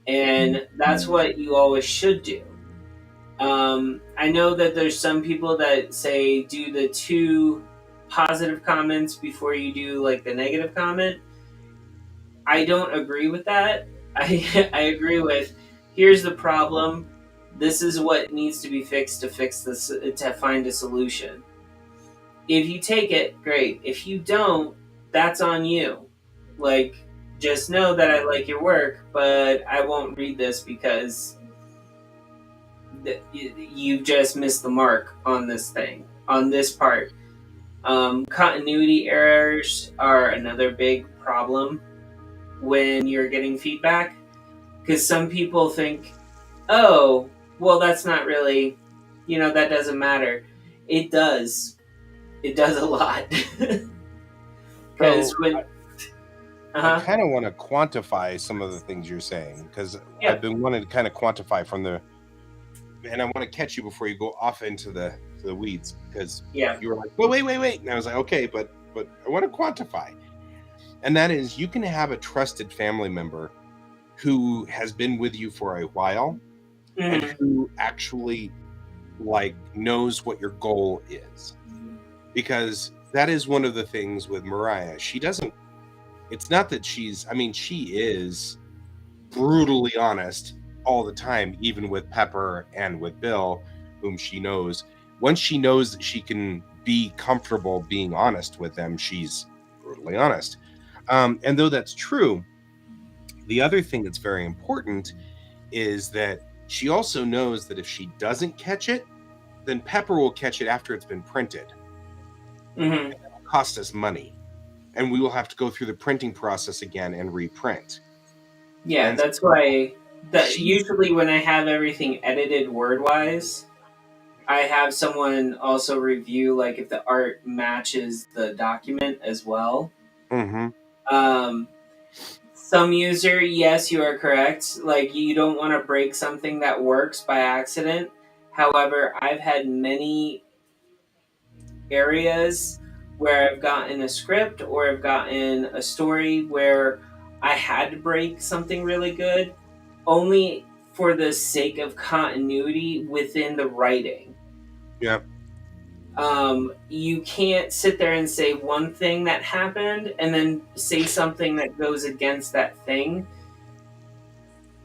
And that's what you always should do. I know that there's some people that say do the 2 positive comments before you do like the negative comment. I don't agree with that. I agree with here's the problem. This is what needs to be fixed to fix this to find a solution. If you take it, great. If you don't, that's on you. Like just know that I like your work, but I won't read this because you just missed the mark on this thing, on this part. Continuity errors are another big problem when you're getting feedback because some people think, oh, well, that's not really, that doesn't matter. It does. It does a lot. Because I kind of want to quantify some of the things you're saying because I've been wanting to kind of quantify and I want to catch you before you go off into the weeds because you were like, well, wait, and I was like, okay, but I want to quantify, and that is you can have a trusted family member who has been with you for a while and who actually like knows what your goal is, because that is one of the things with Mariah. She doesn't. It's not that she is brutally honest all the time, even with Pepper and with Bill, whom she knows. Once she knows that she can be comfortable being honest with them, she's brutally honest. And though that's true, the other thing that's very important is that she also knows that if she doesn't catch it, then Pepper will catch it after it's been printed. Mm-hmm. And it will cost us money. And we will have to go through the printing process again and reprint. Yeah, and that's why usually when I have everything edited word-wise, I have someone also review like if the art matches the document as well. Mm-hmm. Some user, yes, you are correct. Like you don't want to break something that works by accident. However, I've had many areas where I've gotten a script or I've gotten a story where I had to break something really good only for the sake of continuity within the writing. Yeah. You can't sit there and say one thing that happened and then say something that goes against that thing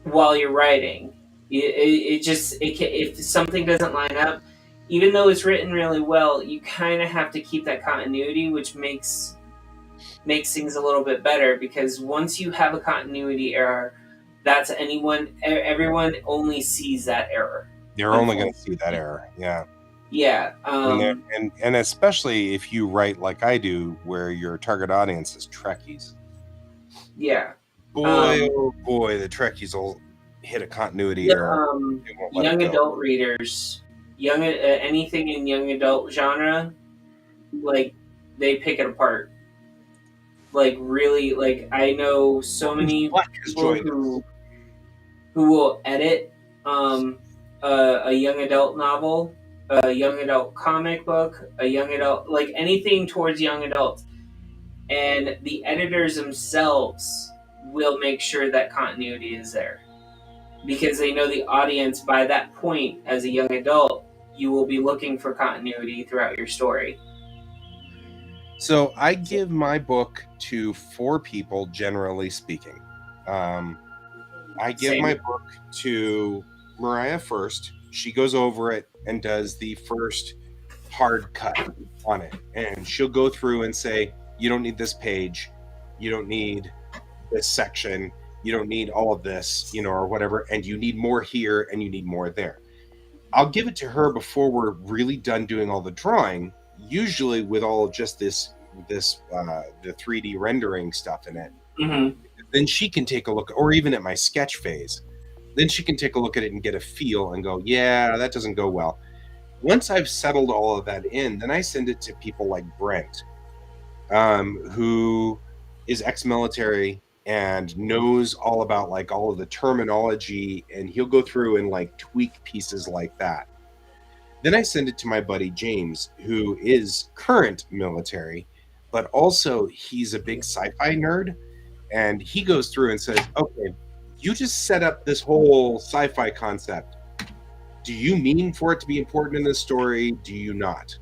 while you're writing. If something doesn't line up, even though it's written really well, you kind of have to keep that continuity, which makes things a little bit better, because once you have a continuity error, that's everyone only sees that error. They're only going to see that error. Yeah. Yeah. And especially if you write like I do, where your target audience is Trekkies. Yeah. Boy, the Trekkies will hit a continuity error. Young adult readers, anything in young adult genre, like they pick it apart. like really like I know so many Black has people joined us. who will edit a young adult novel, a young adult comic book, a young adult, like anything towards young adults, and the editors themselves will make sure that continuity is there because they know the audience by that point as a young adult you will be looking for continuity throughout your story. So I give my book to 4 people, generally speaking. I give Same. my book to Mariah first. She goes over it and does the first hard cut on it. And she'll go through and say, you don't need this page. You don't need this section. You don't need all of this, or whatever. And you need more here and you need more there. I'll give it to her before we're really done doing all the drawing, usually with all of just the 3D rendering stuff in it. Mm-hmm. Then she can take a look, or even at my sketch phase, then she can take a look at it and get a feel and go, yeah, that doesn't go well. Once I've settled all of that in, then I send it to people like Brent, who is ex-military and knows all about like all of the terminology, and he'll go through and like tweak pieces like that. Then I send it to my buddy James, who is current military, but also he's a big sci-fi nerd. And he goes through and says, okay, you just set up this whole sci-fi concept. Do you mean for it to be important in this story? Do you not?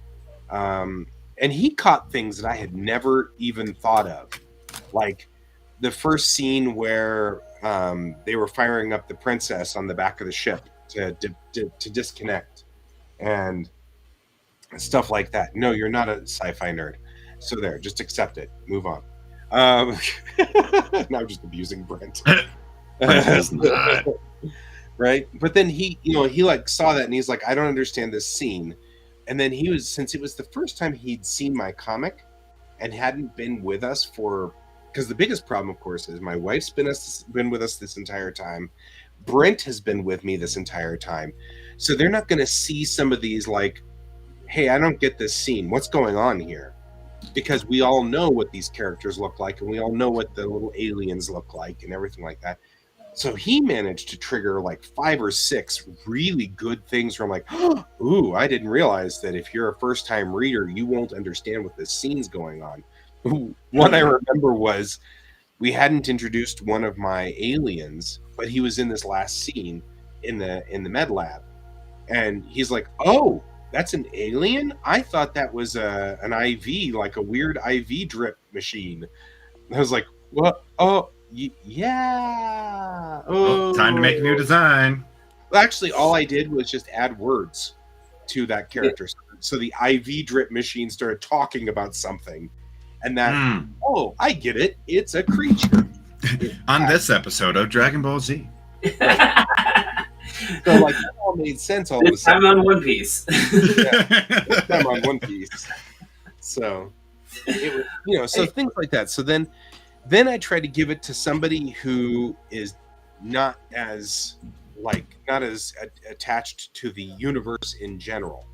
And he caught things that I had never even thought of. Like the first scene where they were firing up the princess on the back of the ship to disconnect and stuff like that. No, you're not a sci-fi nerd. So there, just accept it. Move on. Now I'm just abusing Brent. Brent is not. Right? But then he like saw that and he's like, I don't understand this scene. And then since it was the first time he'd seen my comic and hadn't been with us because the biggest problem, of course, is my wife's been with us this entire time. Brent has been with me this entire time. So they're not going to see some of these like, hey, I don't get this scene. What's going on here? Because we all know what these characters look like and we all know what the little aliens look like and everything like that. So he managed to trigger like 5 or 6 really good things where I'm like, ooh, I didn't realize that if you're a first-time reader, you won't understand what this scene's going on. One I remember was we hadn't introduced one of my aliens, but he was in this last scene in the med lab. And he's like, oh, that's an alien? I thought that was an IV, like a weird IV drip machine. And I was like, what? Oh, yeah. Well, time to make a new design. Well, actually, all I did was just add words to that character. So the IV drip machine started talking about something. And that, oh, I get it. It's a creature. On this episode of Dragon Ball Z. So like that all made sense all of a sudden. I'm on One Piece. I'm on One Piece. So it was, so things like that. So then I try to give it to somebody who is not as attached to the universe in general.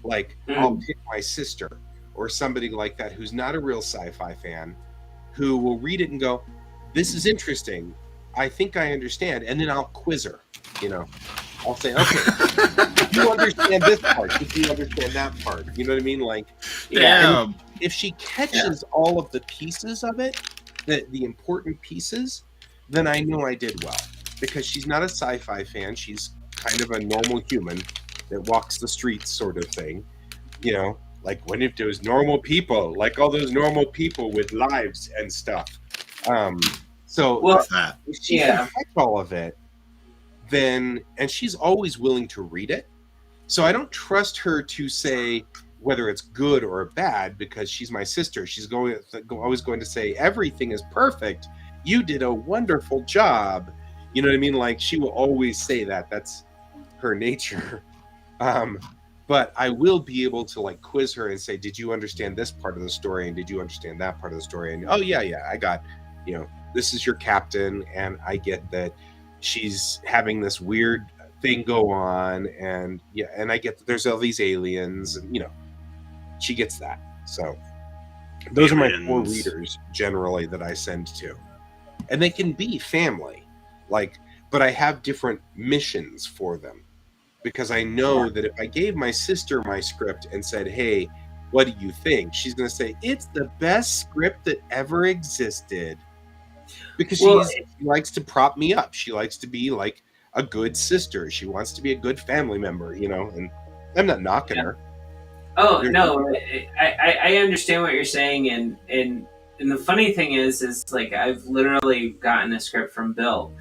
Like I'll pick my sister or somebody like that who's not a real sci-fi fan, who will read it and go, "This is interesting. I think I understand," and then I'll quiz her. I'll say, "Okay, do you understand this part? Do you understand that part?" You know what I mean? Like, damn. If she catches all of the pieces of it, the important pieces, then I know I did well, because she's not a sci-fi fan. She's kind of a normal human that walks the streets, sort of thing. Like when if there was normal people, like all those normal people with lives and stuff. If she can catch all of it, then, and she's always willing to read it. So I don't trust her to say whether it's good or bad, because she's my sister. She's always going to say, everything is perfect. You did a wonderful job. You know what I mean? Like, she will always say that. That's her nature. But I will be able to like quiz her and say, did you understand this part of the story? And did you understand that part of the story? And, oh yeah, I got, this is your captain. And I get that she's having this weird thing go on. And and I get that there's all these aliens and, she gets that. So Those are my 4 Aliens. readers generally that I send to. And they can be family. But I have different missions for them. Because I know that if I gave my sister my script and said, "Hey, what do you think?" she's going to say, "It's the best script that ever existed." Because Well, she likes to prop me up. She likes to be like a good sister. She wants to be a good family member, and I'm not knocking her. Oh There's no, I understand what you're saying, and the funny thing is like I've literally gotten a script from Bill,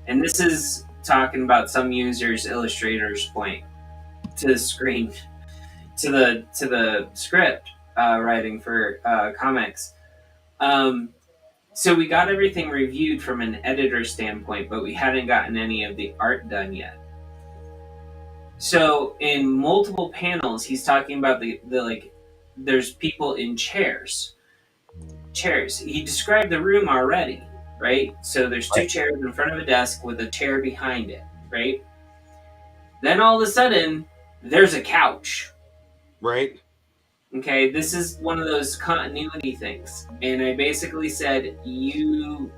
and this is talking about some users' illustrators point to the screen, to the script writing for comics. So we got everything reviewed from an editor standpoint, but we hadn't gotten any of the art done yet. So in multiple panels, he's talking about the like, there's people in chairs. Chairs. He described the room already, right? So there's 2 Right. chairs in front of a desk with a chair behind it, right? Then all of a sudden, there's a couch. right. Okay, this is one of those continuity things. And I basically said, you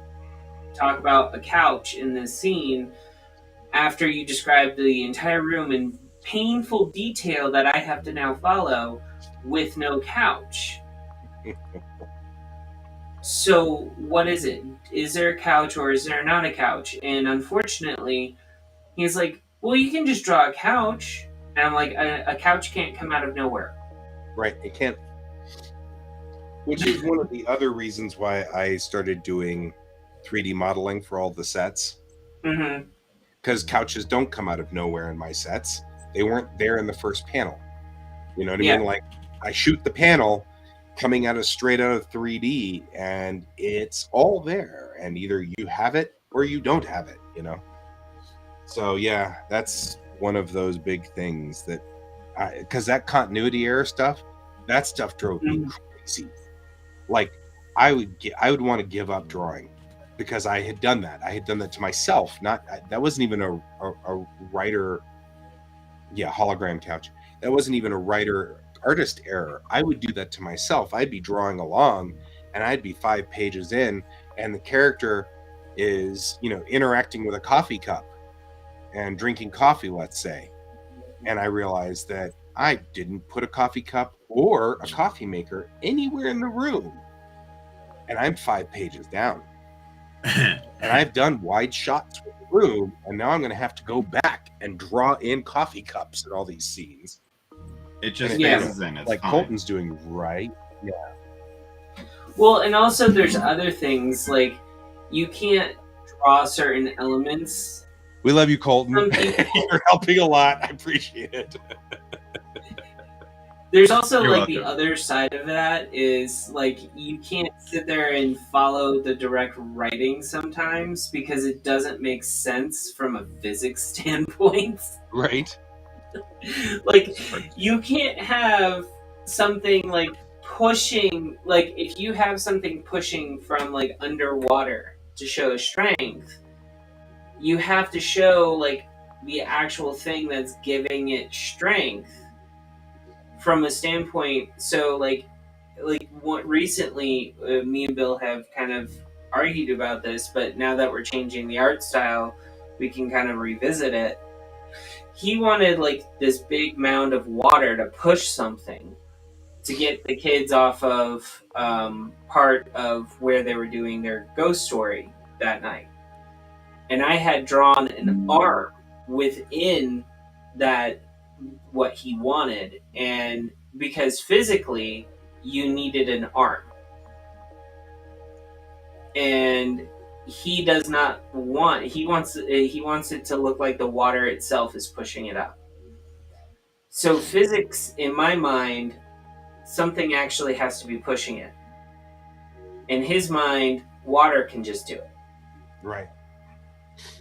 talk about a couch in this scene after you describe the entire room in painful detail that I have to now follow with no couch. So what is it? Is there a couch or is there not a couch? And unfortunately, he's like, well, you can just draw a couch. And I'm like, a couch can't come out of nowhere. Right. It can't. Which is one of the other reasons why I started doing 3D modeling for all the sets. Mm-hmm. Because couches don't come out of nowhere in my sets. They weren't there in the first panel. You know what I Yeah. mean? Like, I shoot the panel coming straight out of 3D, and it's all there. And either you have it or you don't have it, So, yeah, that's one of those big things that, because that continuity error stuff, that stuff drove me crazy. Like, I would want to give up drawing. Because I had done that. I had done that to myself. That wasn't even a writer. Yeah, hologram couch. That wasn't even a writer-artist error. I would do that to myself. I'd be drawing along, and I'd be 5 pages in, and the character is, interacting with a coffee cup and drinking coffee, let's say. And I realized that I didn't put a coffee cup or a coffee maker anywhere in the room. And I'm 5 pages down. And I've done wide shots with the room, and now I'm going to have to go back and draw in coffee cups in all these scenes. It just Yeah. phases in. It's Like fine. Colton's doing right. Well, and also there's other things, like you can't draw certain elements. We love you, Colton. Some people, You're helping a lot. I appreciate it. there's also You're like the welcome. other side of that is like you can't sit there and follow the direct writing sometimes because it doesn't make sense from a physics standpoint. Right. Like you can't have something like pushing, like if you have something pushing from like underwater to show strength, you have to show like the actual thing that's giving it strength from a standpoint. So like what recently me and Bill have kind of argued about this, but now that we're changing the art style, we can kind of revisit it. He wanted like this big mound of water to push something to get the kids off of part of where they were doing their ghost story that night. And I had drawn an arm within that, what he wanted. And because physically you needed an arm. And he does not want, he wants it to look like the water itself is pushing it up. So physics, in my mind, something actually has to be pushing it. In his mind, water can just do it. Right.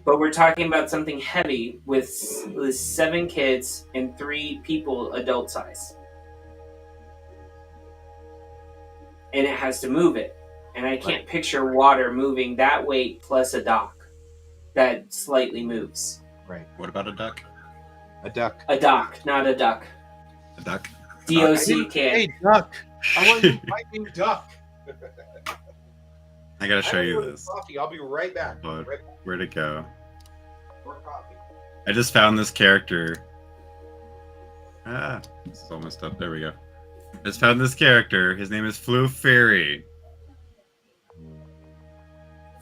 But we're talking about something heavy with 7 kids and 3 people adult size. And it has to move it. And I can't picture water moving that weight plus a dock that slightly moves. Right. What about a duck? A duck. A dock, not a duck. A duck? DOCK. Hey, duck. I want you fighting duck. I gotta show I'm you ordering this. coffee. I'll be right back. But Right back. where'd it go? More coffee. I just found this character. This is all messed up. There we go. I just found this character. His name is Floof Fairy.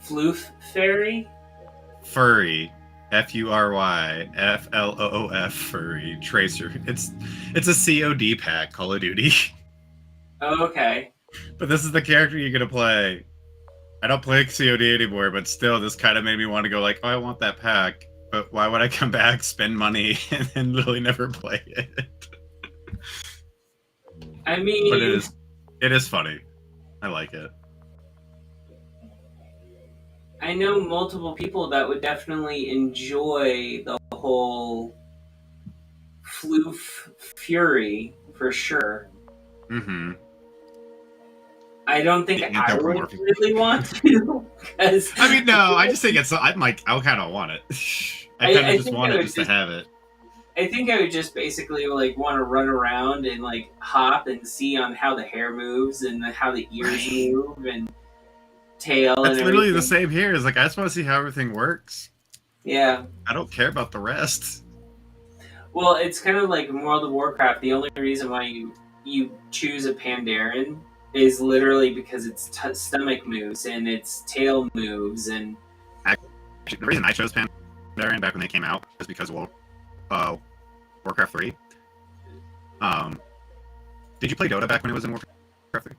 Floof Fairy? Furry. Fury. FLOOF Furry. Tracer. It's a COD pack, Call of Duty. Oh, okay. But this is the character you're gonna play. I don't play COD anymore, but still, this kind of made me want to go like, oh, I want that pack. But why would I come back, spend money, and then literally never play it? I mean, But it is funny. I like it. I know multiple people that would definitely enjoy the whole Floof Fury for sure. Mm-hmm. I don't think Yeah, I that would would work. really want to. Because I mean, no, I just think I'm like, I kind of want it. I kind I of just think want I it would just to just- have it. I think I would just basically like want to run around and like hop and see on how the hair moves and how the ears move and tail. That's and literally the everything. same here. Is like, I just want to see how everything works. Yeah. I don't care about the rest. Well, it's kind of like World of Warcraft. The only reason why you choose a Pandaren is literally because its stomach moves and its tail moves and. The reason I chose Pandaren back when they came out was because of Warcraft 3. Did you play Dota back when it was in Warcraft 3?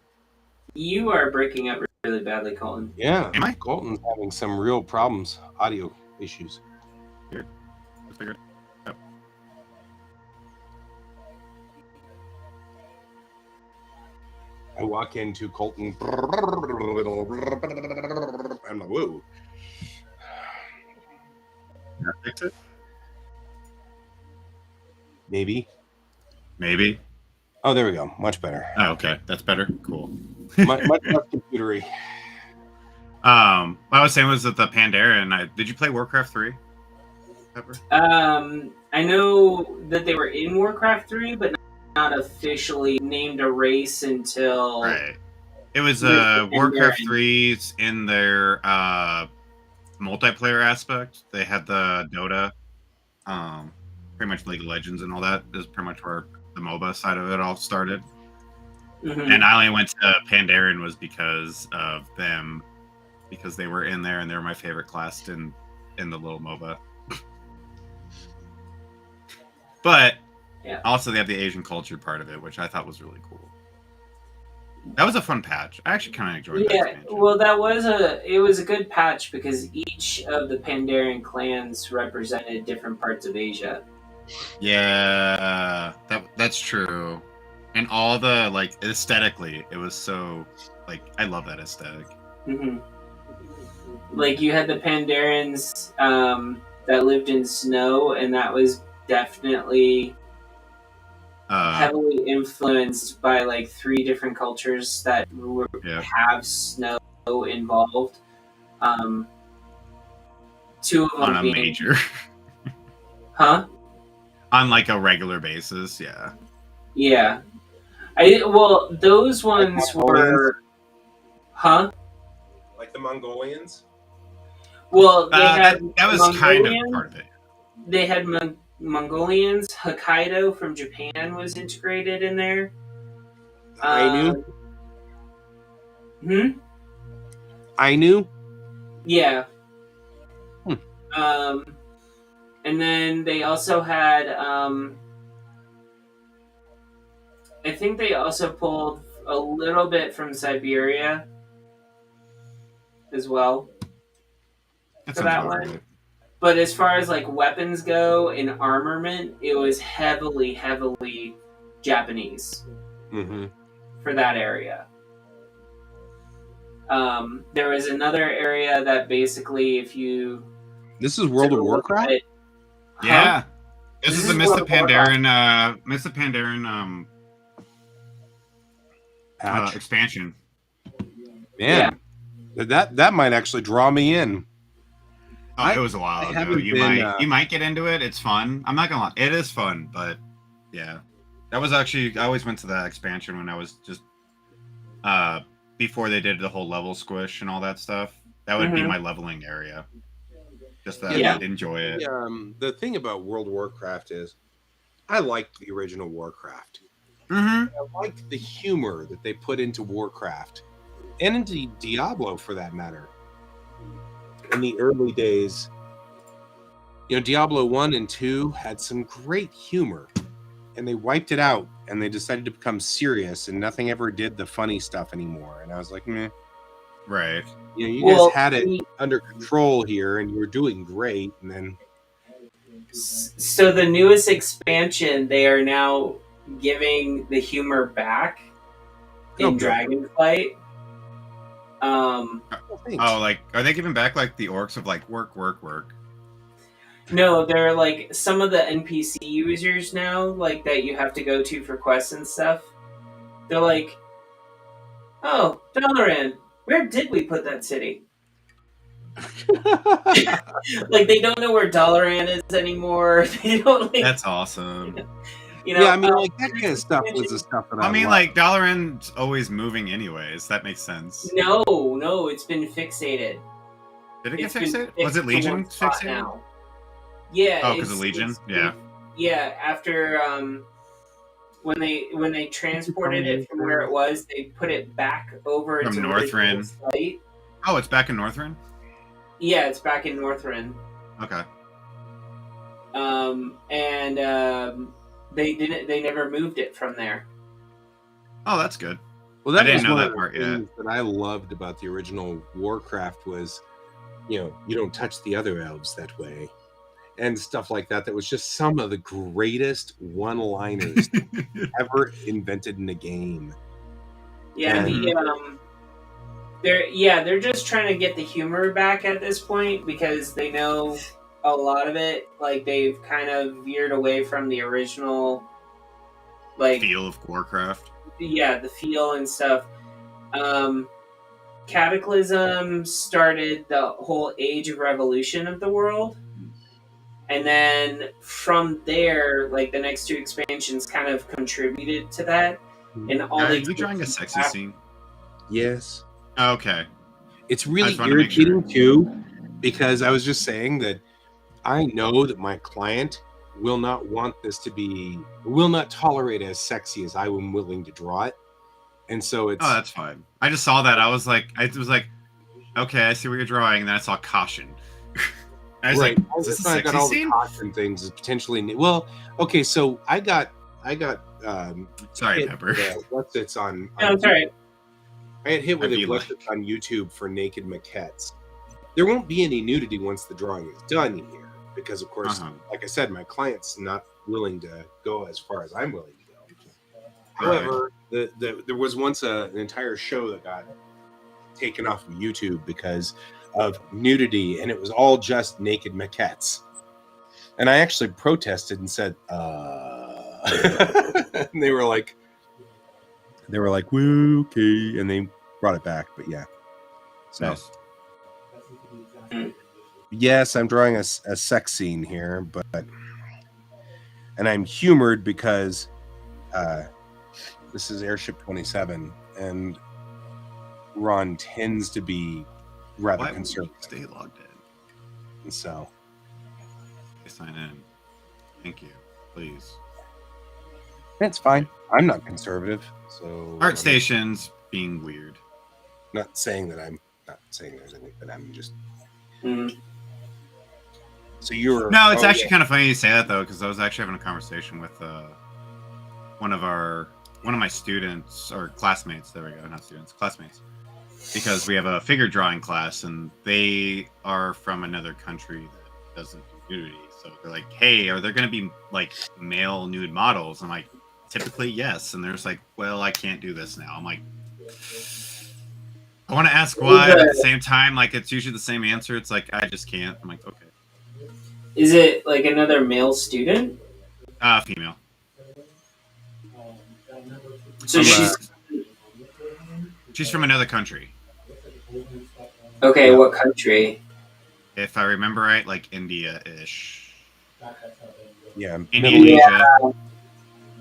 You are breaking up really badly, Colin. Yeah. Am I? Colton's having some real problems, audio issues. Let's figure it out. I walk into Colton. I'm like, whoa. That fix it? Maybe. Maybe. Oh, there we go. Much better. Oh, okay. That's better. Cool. Much less computery. What I was saying was that the Pandaren. Did you play Warcraft 3? Ever? I know that they were in Warcraft 3, but not officially named a race until. Right. It was Pandaren. Warcraft 3's in their multiplayer aspect. They had the Dota, pretty much League of Legends and all that. Is pretty much where the MOBA side of it all started. Mhm. And I only went to Pandaren was because of them, because they were in there and they were my favorite class in the little MOBA. But Yeah. also they have the Asian culture part of it, which I thought was really cool. That was a fun patch. I actually kind of enjoyed that Yeah, expansion. well, it was a good patch because each of the Pandaren clans represented different parts of Asia. Yeah, that's true. And all the like aesthetically, it was so like I love that aesthetic. hmm Like you had the Pandarens that lived in snow, and that was definitely heavily influenced by like 3 different cultures that have snow involved. 2 of them On a being, major, huh? on like a regular basis, yeah. Yeah. Those ones were, huh? Like the Mongolians? Well, they had that was kind of Mongolian- part of it. They had Mongolians. Hokkaido from Japan was integrated in there. Ainu? Yeah. And then they also had. I think they also pulled a little bit from Siberia as well. That For sounds that about one. right. But as far as like weapons go and armament, it was heavily Japanese Mm-hmm. for that area. There was another area that basically, if you This is World of took a look Warcraft? at it- Yeah, this is the World Mr. of Warcraft. Pandaren Patch. expansion. Man, that might actually draw me in. Oh, it was a while I ago. haven't You been, might get into it. It's fun. I'm not gonna lie, it is fun, but yeah, that was actually I always went to that expansion when I was just before they did the whole level squish and all that stuff. That would be my leveling area. Just that Yeah. I'd enjoy it. The thing about World of Warcraft is, I liked the original Warcraft. Mm-hmm. I liked the humor that they put into Warcraft, and into Diablo for that matter. In the early days, Diablo 1 and 2 had some great humor, and they wiped it out, and they decided to become serious, and nothing ever did the funny stuff anymore. And I was like, meh. Right. You guys had it under control here, and you were doing great, and then... So the newest expansion, they are now giving the humor back in Dragonflight. Like, are they giving back like the orcs of like work? No, they're like some of the NPC users now, like that you have to go to for quests and stuff. They're like, "Oh, Dalaran, where did we put that city?" Like they don't know where Dalaran is anymore. They don't. Like, that's awesome. Yeah, I mean, like that kind of stuff was the stuff that I mean, like Dalaran's always moving, anyways. That makes sense. No, it's been fixated. Did it get fixated? Was it Legion fixated now? Yeah. Oh, because of Legion. Yeah. Yeah. After when they transported it from where it was, they put it back over from to Northrend. Site. Oh, it's back in Northrend? Yeah, it's back in Northrend. Okay. They never moved it from there. Oh, that's good. Well, that I didn't know one that of part the things that I loved about the original Warcraft was, you don't touch the other elves that way, and stuff like that. That was just some of the greatest one-liners ever invented in a game. Yeah, they're just trying to get the humor back at this point because they know a lot of it, like they've kind of veered away from the original, like feel of Warcraft. Yeah, the feel and stuff. Cataclysm started the whole Age of Revolution of the world, and then from there, like the next two expansions kind of contributed to that. And all Are you drawing a sexy scene? Yes. Okay. It's really irritating too, because I was just saying that I know that my client will not tolerate as sexy as I am willing to draw it. And so it's... Oh, that's fine. I just saw that. I was like, okay, I see what you're drawing. And then I saw caution. I was like, is this a sexy got all scene? the caution things potentially... Well, okay, so I got sorry, Pepper. What's it's on... No, sorry. I had hit with it on YouTube for naked maquettes. There won't be any nudity once the drawing is done here, because of course, like I said, my client's not willing to go as far as I'm willing to go. However, there was once an entire show that got taken off of YouTube because of nudity, and it was all just naked maquettes. And I actually protested and said, and they were like, "Woo, okay," and they brought it back. But yeah, so nice. Yes, I'm drawing a sex scene here, and I'm humored because this is Airship 27, and Ron tends to be rather conservative. Stay logged in. And so, sign in. Thank you, please. It's fine. I'm not conservative, so Art stations being weird. Not saying there's anything, but I'm just. So you're. No, it's actually kind of funny you say that though, because I was actually having a conversation with one of my students or classmates. There we go, not students, classmates. Because we have a figure drawing class, and they are from another country that doesn't do nudity. So they're like, "Hey, are there going to be like male nude models?" I'm like, "Typically, yes." And they're just like, "Well, I can't do this now." I'm like, I want to ask why, but at the same time, like it's usually the same answer. It's like I just can't. I'm like, okay. Is it like another male student? Female. So she's from another country. Okay, what country? If I remember right, like India-ish. Yeah. India,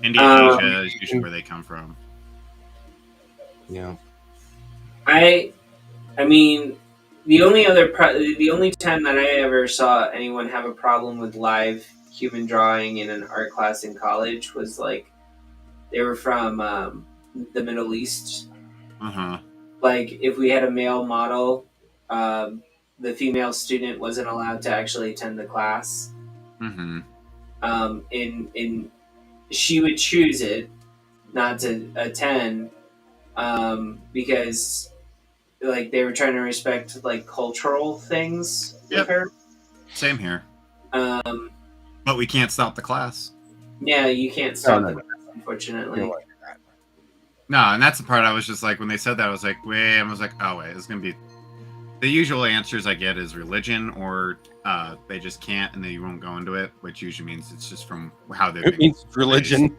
Asia is usually where they come from. Yeah. I mean, the only time that I ever saw anyone have a problem with live human drawing in an art class in college was like they were from the Middle East. Like if we had a male model, the female student wasn't allowed to actually attend the class. In she would choose it not to attend because like they were trying to respect like cultural things with her. Same here. Um, But we can't stop the class. Yeah, you can't stop the class, unfortunately. No, and that's the part I was just like, when they said that, I was like, wait, I was like, oh wait, it's gonna be the usual answers I get is religion or they just can't and they won't go into it, which usually means it's just from how they've It means religion.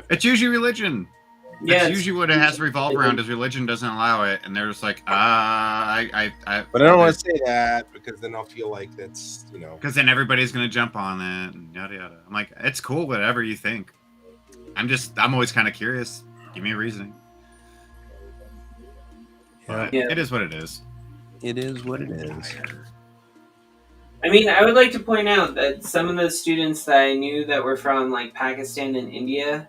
It's usually religion. Yeah, That's usually what it has to revolve around is religion doesn't allow it, and they're just like, But I don't want to say that because then I'll feel like that's because then everybody's gonna jump on it and yada yada. I'm like, it's cool, whatever you think. I'm always kind of curious. Give me a reasoning. But it is what it is. It is what it is. I mean, I would like to point out that some of the students that I knew that were from like Pakistan and India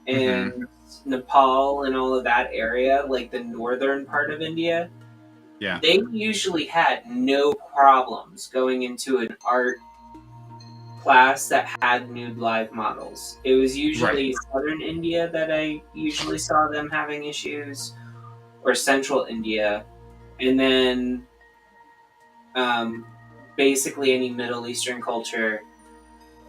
and Nepal and all of that area, like the northern part of India, they usually had no problems going into an art class that had nude live models. It was usually southern India that I usually saw them having issues, or central India, and then basically any Middle Eastern culture.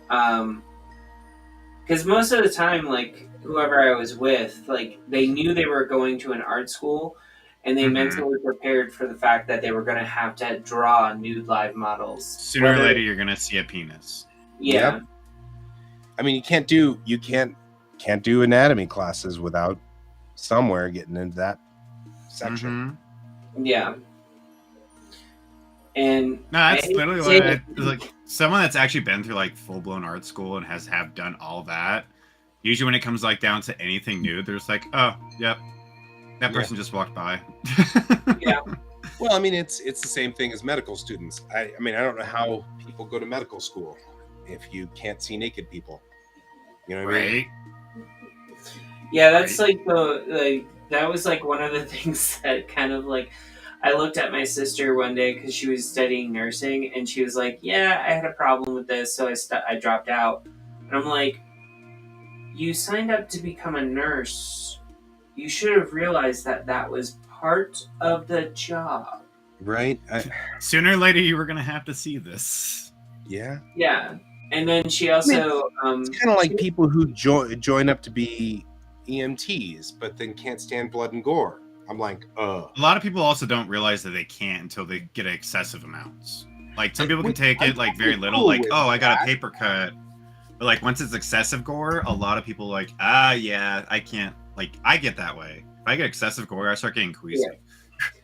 Because most of the time, like whoever I was with, like they knew they were going to an art school, and they mentally prepared for the fact that they were going to have to draw nude live models. Sooner or later, you're going to see a penis. Yeah. Yep. I mean, you can't do anatomy classes without somewhere getting into that section. Yeah. And no, that's literally like someone that's actually been through like full blown art school and have done all that. Usually, when it comes like down to anything new, they're just like, oh, yep, that person just walked by. Yeah. Well, I mean, it's the same thing as medical students. I mean, I don't know how people go to medical school if you can't see naked people. You know what I mean? Yeah, that's that was like one of the things that kind of like I looked at my sister one day because she was studying nursing and she was like, yeah, I had a problem with this, so I dropped out. And I'm like, you signed up to become a nurse. You should have realized that that was part of the job. Right? Sooner or later, you were going to have to see this. Yeah. Yeah. And then she also... it's kind of like people who join up to be EMTs, but then can't stand blood and gore. I'm like, A lot of people also don't realize that they can't until they get excessive amounts. Like, some people can take it, like, very little. Like, oh, I got a paper cut. But, like, once it's excessive gore, a lot of people like, yeah, I can't. Like, I get that way. If I get excessive gore, I start getting queasy. Yeah.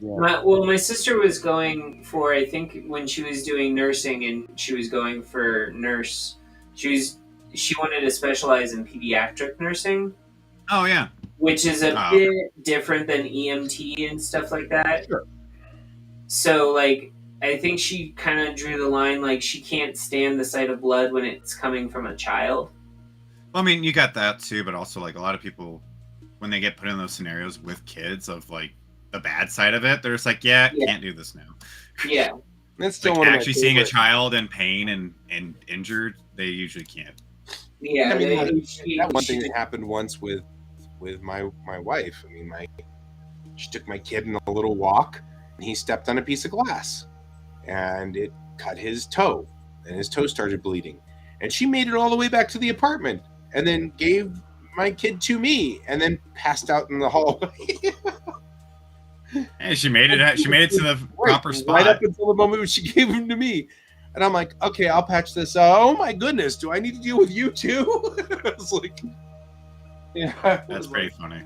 My sister was going for, I think when she was doing nursing and she was going for nurse, she wanted to specialize in pediatric nursing. Oh, yeah. Which is a bit different than EMT and stuff like that. Sure. So, like, I think she kind of drew the line, like, she can't stand the sight of blood when it's coming from a child. Well, I mean, you got that, too, but also, like, a lot of people, when they get put in those scenarios with kids of, like, the bad side of it, they're just like, can't do this now. Yeah. That's still like, one actually seeing a child in pain and injured, they usually can't. Yeah. I mean, that one thing that happened once with my wife. I mean, she took my kid on a little walk, and he stepped on a piece of glass, and it cut his toe, and his toe started bleeding. And she made it all the way back to the apartment, and then gave my kid to me, and then passed out in the hallway. Hey, she made it. She made it to the proper spot. Right up until the moment when she gave him to me. And I'm like, okay, I'll patch this. Oh my goodness, do I need to deal with you too? I was like, yeah, that's pretty funny.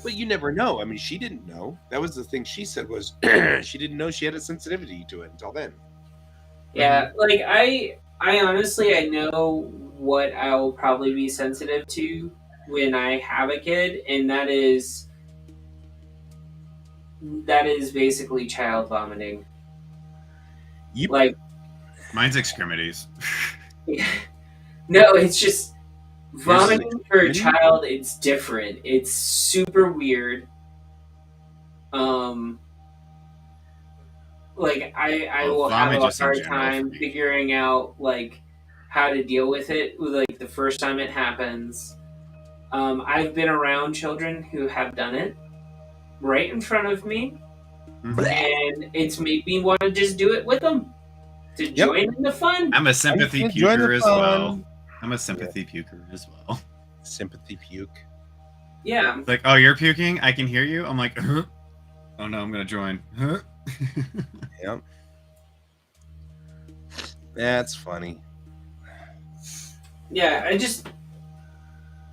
But you never know. I mean, she didn't know. That was the thing she said was she didn't know she had a sensitivity to it until then. Yeah, like I honestly I know what I will probably be sensitive to when I have a kid, and that is basically child vomiting. Yep. Like, Mine's extremities. no, it's just Yours is vomiting for a extremity? child. It's different. It's super weird. Like I Well, will have vomit a just in hard general for time me. figuring out like how to deal with it. Like the first time it happens, I've been around children who have done it right in front of me, Mhm. and it's made me want to just do it with them to Yep. join in the fun. I'm a sympathy I'm gonna join the puker as fun. well. I'm a sympathy puker as well. Sympathy puke. Yeah, It's like, oh, you're puking? I can hear you? I'm like, huh? Oh no, I'm gonna join. Huh? Yep. That's funny. yeah. I just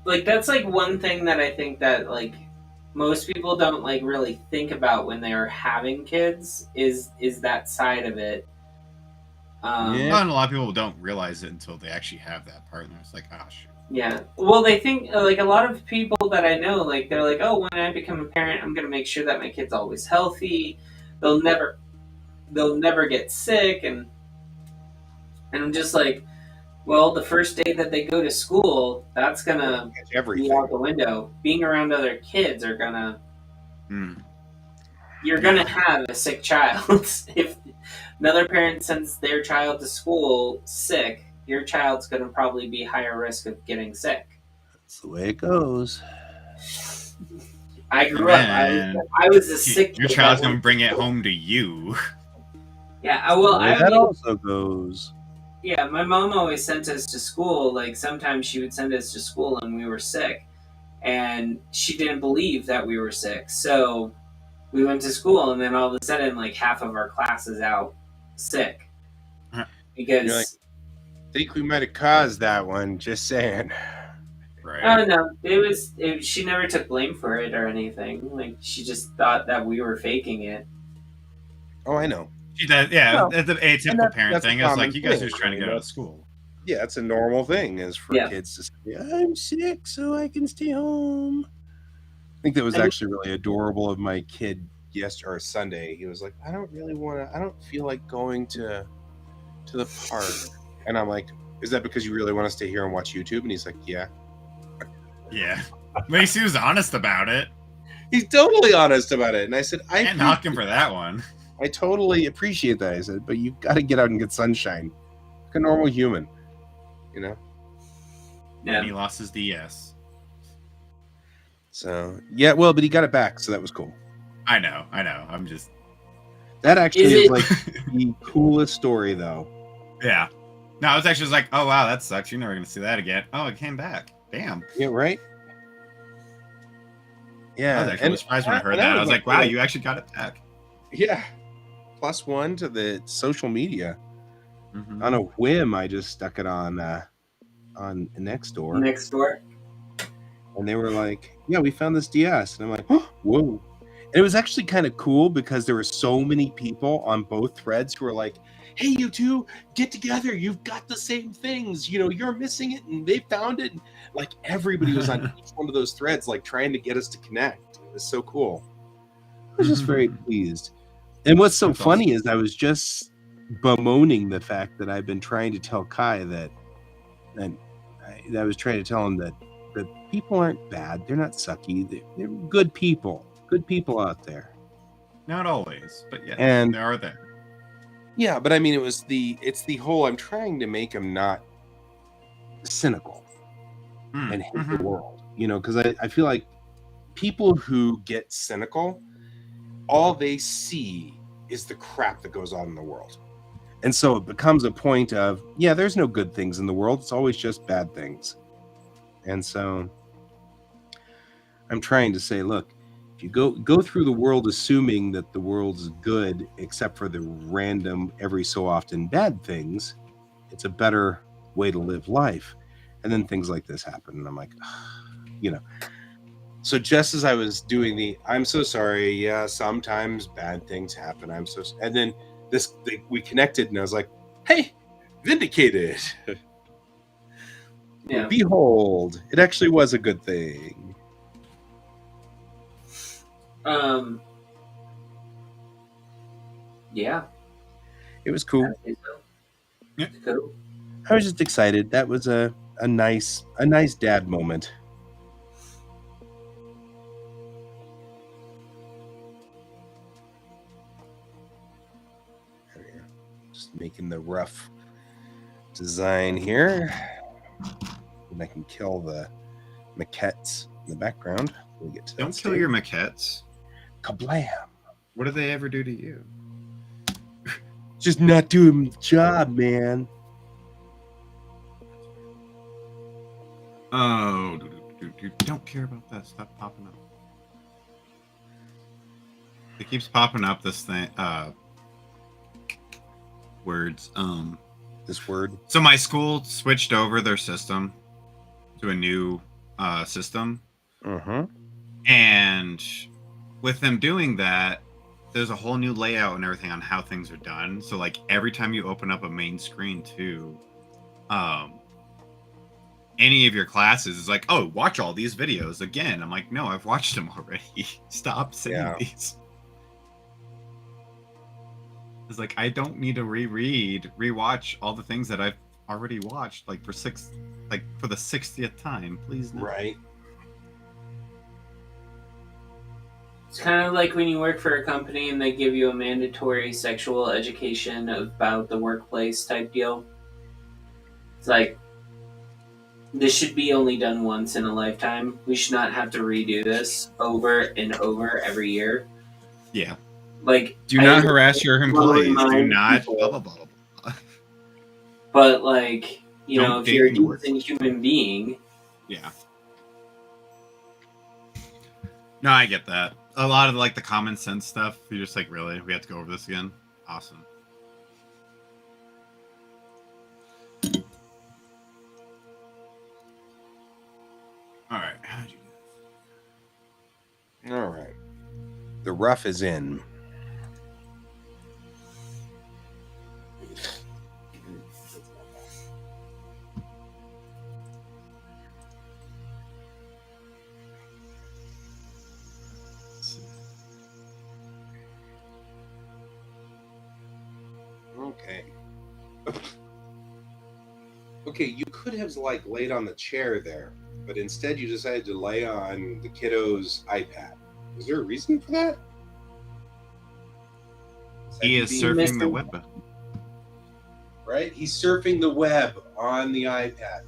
like that's like one thing that I think that like most people don't like really think about when they are having kids is that side of it. Yeah. And a lot of people don't realize it until they actually have that partner. It's like, oh shoot. Yeah. Well, they think like a lot of people that I know, like they're like, oh, when I become a parent, I'm gonna make sure that my kid's always healthy. They'll never, they'll never get sick, and I'm just like, well, the first day that they go to school, that's gonna Catch be everything. out the window. Being around other kids are gonna, Hmm. you're gonna have a sick child. If another parent sends their child to school sick, your child's gonna probably be higher risk of getting sick. That's the way it goes. I And grew up. then I was a sick your kid child's that gonna went bring to it school. home to you. Yeah, well, The way that also goes. yeah, my mom always sent us to school. Like sometimes she would send us to school and we were sick, and she didn't believe that we were sick. So we went to school, and then all of a sudden, like half of our class is out sick because You're like, think we might have caused that one. Just saying. Right. oh no, she never took blame for it or anything. Like she just thought that we were faking it. Oh, I know. She does, yeah, Well, it's an atypical parent that's a thing. It's common like you guys thing. are just trying to I get mean, out of school. Yeah, it's a normal thing is for Yeah. kids to say, I'm sick, so I can stay home. I think that was And- actually really adorable of my kid yesterday or Sunday. He was like, I don't feel like going to the park. And I'm like, is that because you really want to stay here and watch YouTube? And he's like, yeah. Yeah. At least he was honest about it. He's totally honest about it. And I said, I Can't knock him for that one. I totally appreciate that. I said, but you've got to get out and get sunshine. Like a normal human, you know? And he lost his DS. So, yeah, well, but he got it back, so that was cool. I know. I'm just. That actually Is is it- like the coolest story, though. Yeah. No, I was actually just like, oh wow, that sucks. You're never gonna see that again. Oh, it came back. Damn. Yeah, right? Yeah. I was actually surprised when I heard and that. I was like, wow, like- you actually got it back. Yeah. +1 to the social media. Mhm. On a whim, I just stuck it on Nextdoor. Next door. And they were like, yeah, we found this DS. And I'm like, oh, whoa. And it was actually kind of cool because there were so many people on both threads who were like, hey, you two, get together. You've got the same things. You know, you're missing it and they found it. And like everybody was on each one of those threads, like trying to get us to connect. It was so cool. I was just very pleased. And what's so That's funny awesome. is I was just bemoaning the fact that I've been trying to tell Kai that I was trying to tell him that people aren't bad. They're not sucky. They're good people. Good people out there. Not always, but yeah, And- they are there. Yeah, but I mean, it's the whole, I'm trying to make him not cynical and hate the world, you know, because I feel like people who get cynical, all they see is the crap that goes on in the world. And so it becomes a point of, yeah, there's no good things in the world. It's always just bad things. And so I'm trying to say, look, if you go through the world assuming that the world's good, except for the random, every so often bad things, it's a better way to live life. And then things like this happen. And I'm like, you know. So just as I was doing I'm so sorry. Yeah, sometimes bad things happen. And then we connected and I was like, hey, vindicated. Yeah. Behold, it actually was a good thing. Yeah. It was cool. I think so. Yeah. It's cool. I was just excited. That was a nice dad moment. There we go. Just making the rough design here. And I can kill the maquettes in the background. When we get to that Don't kill stage. your maquettes. Kablam! What did they ever do to you? Just not doing the job, man. Oh, don't care about that. Stop popping up. It keeps popping up. This thing. Words. This word. So my school switched over their system to a new system, and with them doing that, there's a whole new layout and everything on how things are done. So like every time you open up a main screen too, any of your classes is like, oh, watch all these videos again. I'm like, no, I've watched them already. Stop saying these. It's like, I don't need to rewatch all the things that I've already watched, like for the 60th time. Please, no. Right. It's kind of like when you work for a company and they give you a mandatory sexual education about the workplace type deal. It's like, this should be only done once in a lifetime. We should not have to redo this over and over every year. Yeah. Like, do not harass your employees. Do not people, blah, blah, blah, blah. But like, you Don't know, if date you're a the work. decent human being. Yeah. No, I get that. A lot of like the common sense stuff, you're just like, really? We have to go over this again? Awesome. All right. How'd you do? All right. The rough is in. Okay. Okay, you could have like laid on the chair there, but instead you decided to lay on the kiddo's iPad. Is there a reason for that? He is surfing the web. Right? He's surfing the web on the iPad.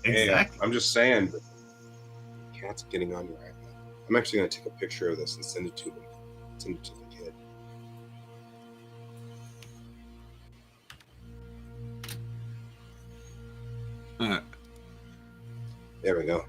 Exactly. Hey, I'm just saying, but the cat's getting on your iPad. I'm actually going to take a picture of this and send it to him. Send it to the kid. There we go.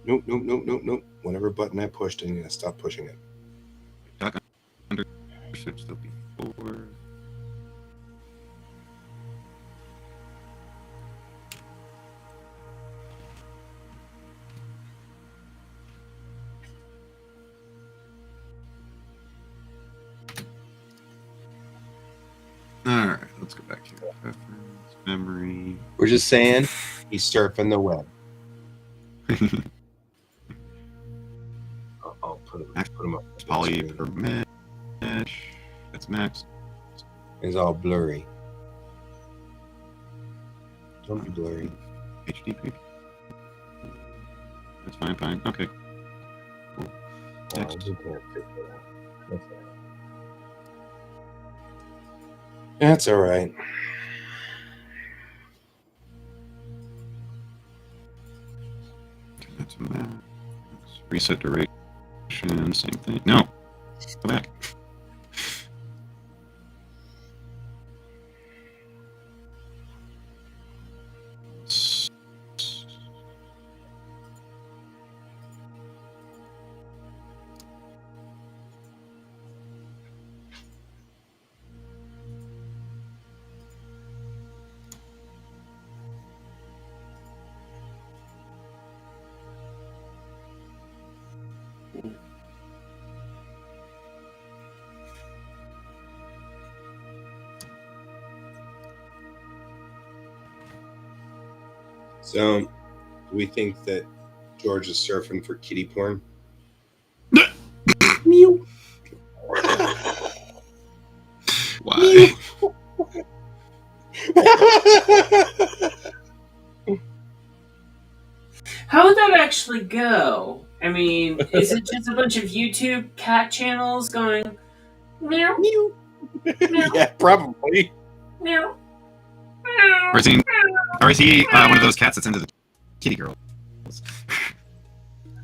Nope. Whatever button I pushed, I'm going to stop pushing it. Should still be 4. All right, let's go back here. Preference, memory. We're just saying he's surfing the web. I'll put him up. Poly per mesh. That's max. It's all blurry. Don't be blurry. HDP. That's fine. Okay. Cool. Next. That's all right. That's max. Reset duration. Same thing. No. Go back. So, do we think that George is surfing for kitty porn? Mew. Why? How would that actually go? I mean, is it just a bunch of YouTube cat channels going meow, Mew. meow, Yeah, probably. meow, Or is he one of those cats that's into the kitty girls?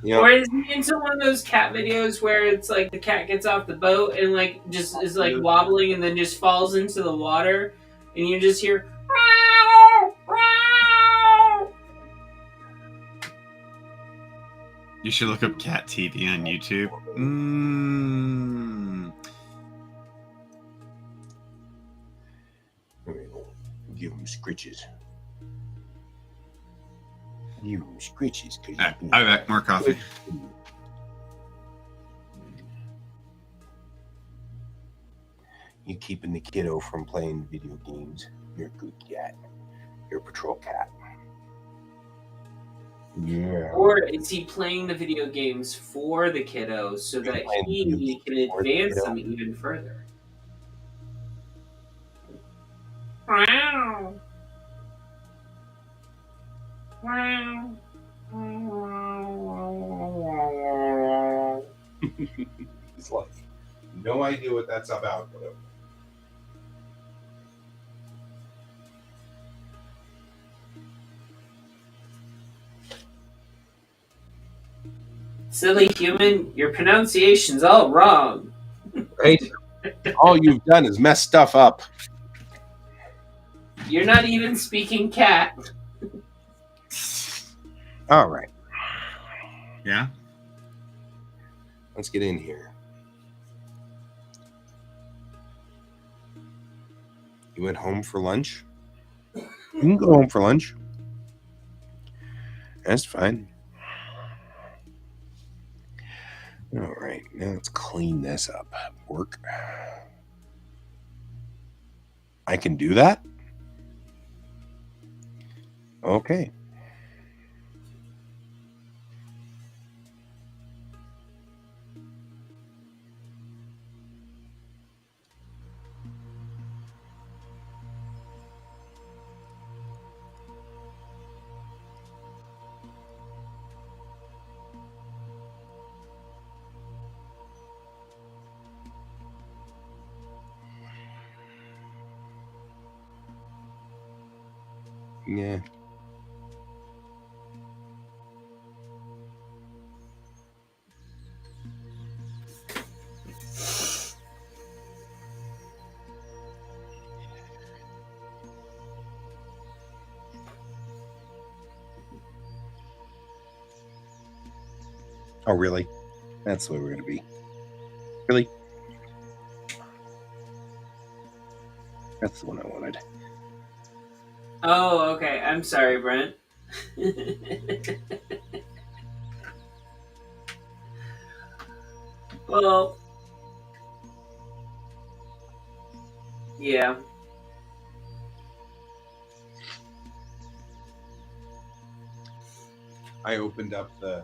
You know, Or is he into one of those cat videos where it's like the cat gets off the boat and like just is like wobbling and then just falls into the water and you just hear "Meow, meow." You should look up cat TV on YouTube. give him scritches. Give him scritches. I'll be back. More coffee. You keeping the kiddo from playing video games. You're a good cat. You're a patrol cat. Yeah. Or is he playing the video games for the kiddo so that he can advance them even further? Wow. Wow. He's like, no idea what that's about. Silly human, your pronunciation's all wrong. Right? All you've done is mess stuff up. You're not even speaking cat. All right. Yeah? Let's get in here. You went home for lunch? You can go home for lunch. That's fine. All right, now let's clean this up. Work. I can do that? Okay. Yeah. Oh, really? That's the way we're going to be. Really? That's the one I wanted. Oh, okay. I'm sorry, Brent. Well, yeah. I opened up the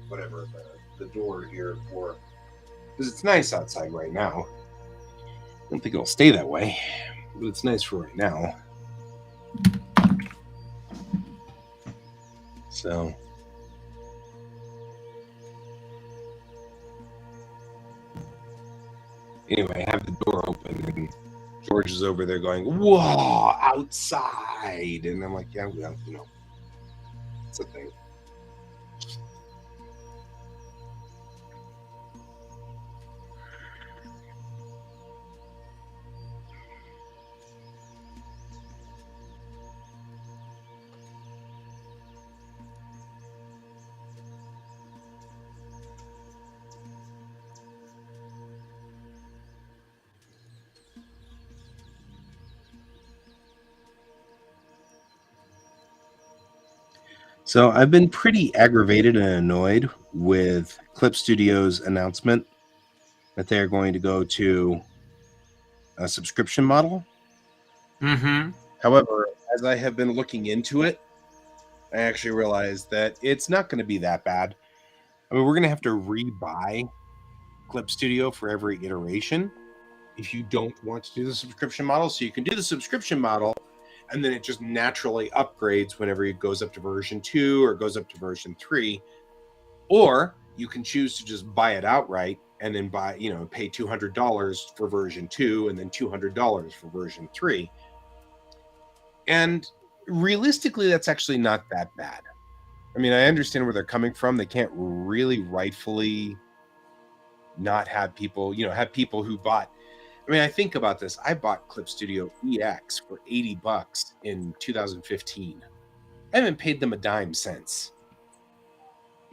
whatever the door here for, because it's nice outside right now. I don't think it'll stay that way, but it's nice for right now. So anyway, I have the door open and George is over there going, "Whoa, outside!" And I'm like, "Yeah, well, you know, it's a thing." So I've been pretty aggravated and annoyed with Clip Studio's announcement that they're going to go to a subscription model. Mm-hmm. However, as I have been looking into it, I actually realized that it's not going to be that bad. I mean, we're going to have to rebuy Clip Studio for every iteration if you don't want to do the subscription model. So you can do the subscription model, and then it just naturally upgrades whenever it goes up to version 2 or goes up to version 3. Or you can choose to just buy it outright and then pay $200 for version 2 and then $200 for version 3. And realistically, that's actually not that bad. I mean, I understand where they're coming from. They can't really rightfully not have people, have people who bought. I mean, I think about this. I bought Clip Studio EX for $80 in 2015. I haven't paid them a dime since.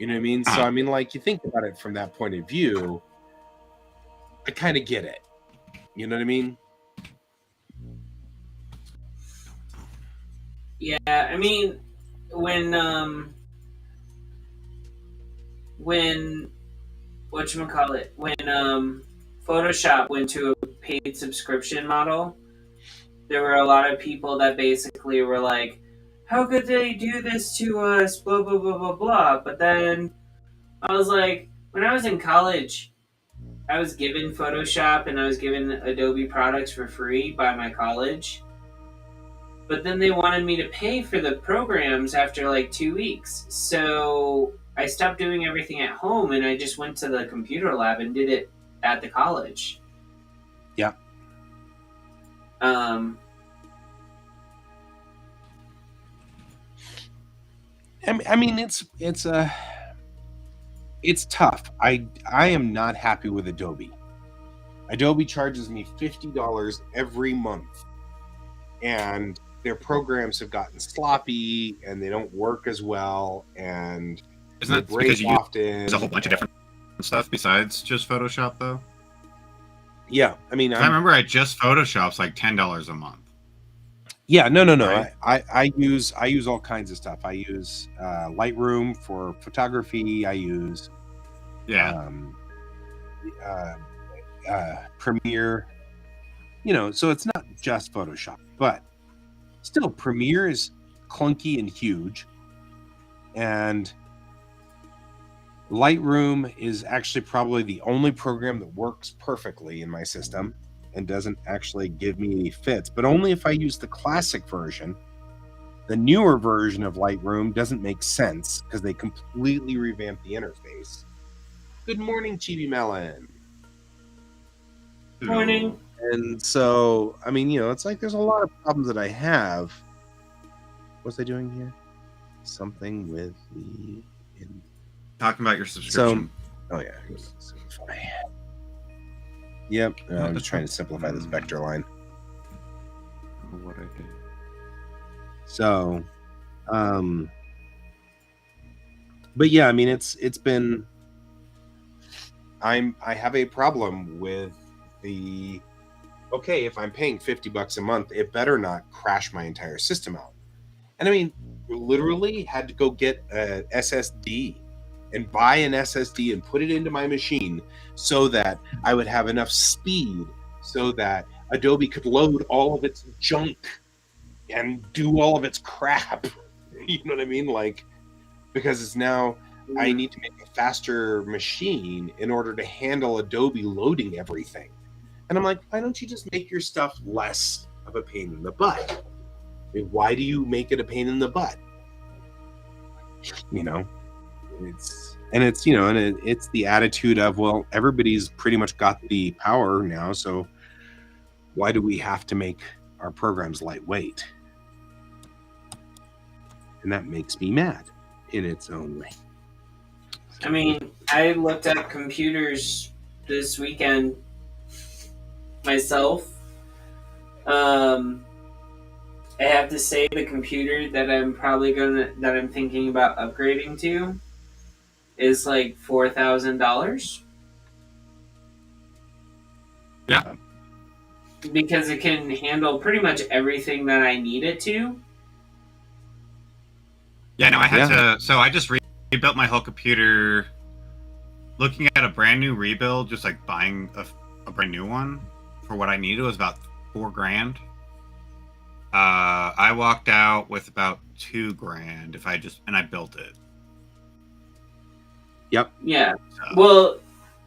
You know what I mean? So, I mean, like, you think about it from that point of view, I kind of get it. You know what I mean? Yeah, I mean, when whatchamacallit, when Photoshop went to a paid subscription model, there were a lot of people that basically were like, how could they do this to us, blah, blah, blah, blah, blah. But then I was like, when I was in college, I was given Photoshop and I was given Adobe products for free by my college. But then they wanted me to pay for the programs after like 2 weeks. So I stopped doing everything at home and I just went to the computer lab and did it at the college. Yeah. I mean, it's tough. I am not happy with Adobe. Adobe charges me $50 every month, and their programs have gotten sloppy and they don't work as well, and Isn't they that break because you often. use a whole bunch of different stuff besides just Photoshop, though? Yeah, I mean, I remember I just Photoshop's like $10 a month. Yeah, no. Right? I use all kinds of stuff. I use Lightroom for photography. I use Premiere. So it's not just Photoshop, but still, Premiere is clunky and huge, and Lightroom is actually probably the only program that works perfectly in my system and doesn't actually give me any fits, but only if I use the classic version. The newer version of Lightroom doesn't make sense because they completely revamped the interface. Good morning, Chibi Melon. Good morning. And so, I mean, it's like there's a lot of problems that I have. What's I doing here? Something with the... Talking about your subscription. Oh yeah, simplify. Yep, I'm just trying to simplify this vector line. What I did. So, but yeah, I mean, it's been. I have a problem with the. Okay, if I'm paying $50 a month, it better not crash my entire system out. And I mean, literally had to go get a SSD and buy an SSD and put it into my machine so that I would have enough speed so that Adobe could load all of its junk and do all of its crap. You know what I mean? Like, because it's now, I need to make a faster machine in order to handle Adobe loading everything. And I'm like, why don't you just make your stuff less of a pain in the butt? I mean, why do you make it a pain in the butt? It's the attitude of, well, everybody's pretty much got the power now, so why do we have to make our programs lightweight? And that makes me mad in its own way. I mean, I looked at computers this weekend myself. I have to say the computer that I'm thinking about upgrading to is like $4,000. Yeah. Because it can handle pretty much everything that I need it to. Yeah, no, I had to. So I just rebuilt my whole computer. Looking at a brand new rebuild, just like buying a brand new one for what I needed was about $4,000. I walked out with about $2,000 if I built it. Yep. Yeah. So. Well,